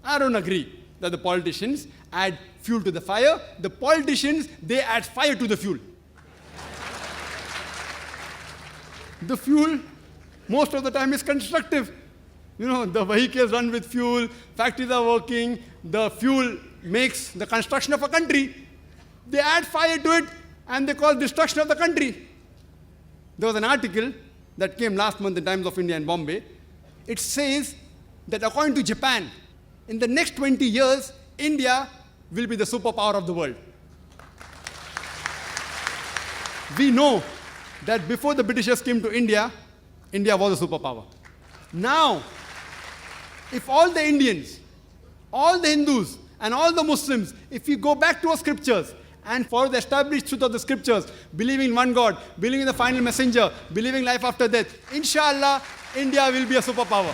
Speaker 6: I don't agree that the politicians add fuel to the fire. The politicians, they add fire to the fuel. The fuel, most of the time, is constructive. You know, the vehicles run with fuel, factories are working, the fuel makes the construction of a country. They add fire to it and they cause destruction of the country. There was an article that came last month in Times of India in Bombay. It says that according to Japan, in the next 20 years, India will be the superpower of the world. We know that before the Britishers came to India, India was a superpower. Now, if all the Indians, all the Hindus, and all the Muslims, if we go back to our scriptures and follow the established truth of the scriptures, believing in one God, believing in the final messenger, believing life after death, inshallah, India will be a superpower.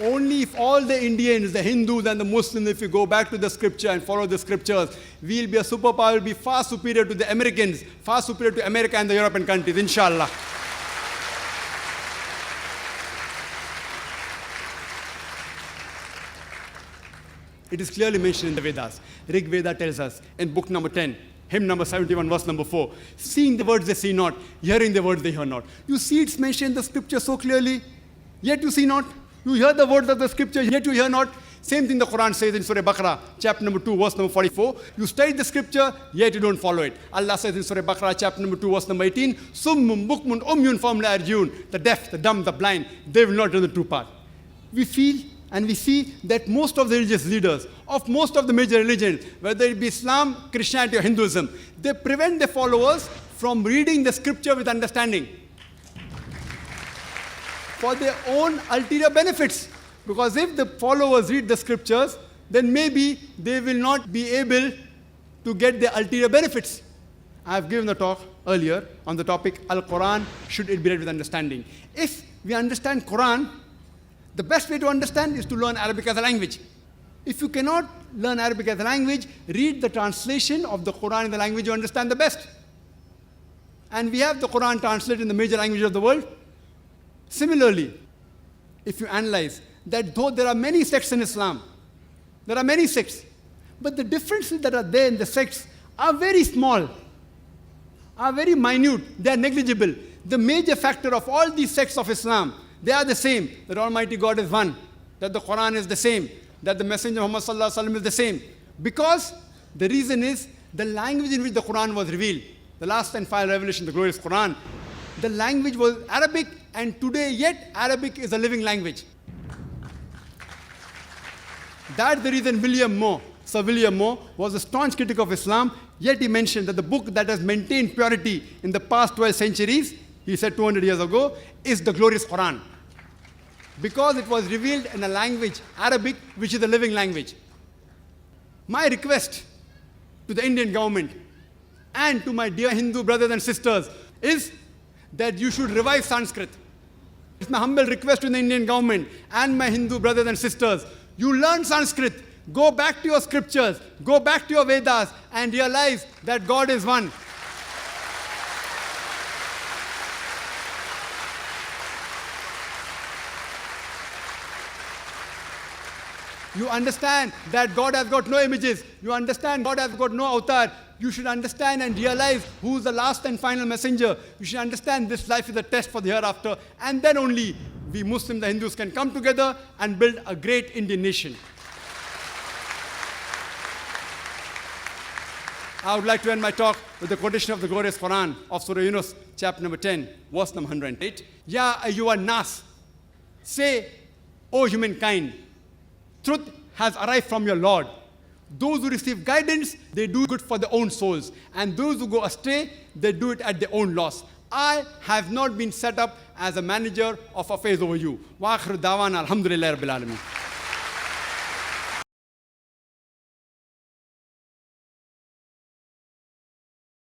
Speaker 6: Only if all the Indians, the Hindus and the Muslims, if we go back to the scripture and follow the scriptures, we'll be a superpower, we'll be far superior to the Americans, far superior to America and the European countries, inshallah. It is clearly mentioned in the Vedas. Rig Veda tells us in book number 10, hymn number 71, verse number 4, seeing the words they see not, hearing the words they hear not. You see it's mentioned in the scripture so clearly, yet you see not. You hear the words of the scripture, yet you hear not. Same thing the Quran says in Surah Baqarah, chapter number 2, verse number 44. You study the scripture, yet you don't follow it. Allah says in Surah Baqarah, chapter number 2, verse number 18, Summum bukmun umyun fahum la yarjiun. The deaf, the dumb, the blind, they will not know the true path. We feel and we see that most of the religious leaders of most of the major religions, whether it be Islam, Christianity or Hinduism, they prevent their followers from reading the scripture with understanding for their own ulterior benefits. Because if the followers read the scriptures, then maybe they will not be able to get the ulterior benefits. I have given a talk earlier on the topic, Al-Quran, should it be read with understanding. If we understand Quran, the best way to understand is to learn Arabic as a language. If you cannot learn Arabic as a language, read the translation of the Quran in the language you understand the best. And we have the Quran translated in the major languages of the world. Similarly, if you analyze that though there are many sects in Islam, there are many sects, but the differences that are there in the sects are very small, are very minute, they are negligible. The major factor of all these sects of Islam, they are the same, that Almighty God is one, that the Quran is the same, that the Messenger Muhammad Sallallahu Alaihi Wasallam is the same. Because the reason is the language in which the Quran was revealed, the last and final revelation, the glorious Quran, the language was Arabic, and today yet Arabic is a living language. That's the reason Sir William Moore was a staunch critic of Islam, yet he mentioned that the book that has maintained purity in the past 12 centuries, he said 200 years ago, is the glorious Quran. Because it was revealed in a language, Arabic, which is a living language. My request to the Indian government and to my dear Hindu brothers and sisters is that you should revive Sanskrit. It's my humble request to the Indian government and my Hindu brothers and sisters. You learn Sanskrit, go back to your scriptures, go back to your Vedas and realize that God is one. You understand that God has got no images. You understand God has got no avatar. You should understand and realize who is the last and final messenger. You should understand this life is a test for the hereafter. And then only we Muslims, the Hindus can come together and build a great Indian nation. I would like to end my talk with the quotation of the glorious Quran of Surah Yunus, chapter number 10, verse number 108. Ya ayyuhan nas, say, O humankind, truth has arrived from your Lord. Those who receive guidance, they do good for their own souls. And those who go astray, they do it at their own loss. I have not been set up as a manager of affairs over you. Wa akhiru dawana alhamdulillahi rabbil alamin.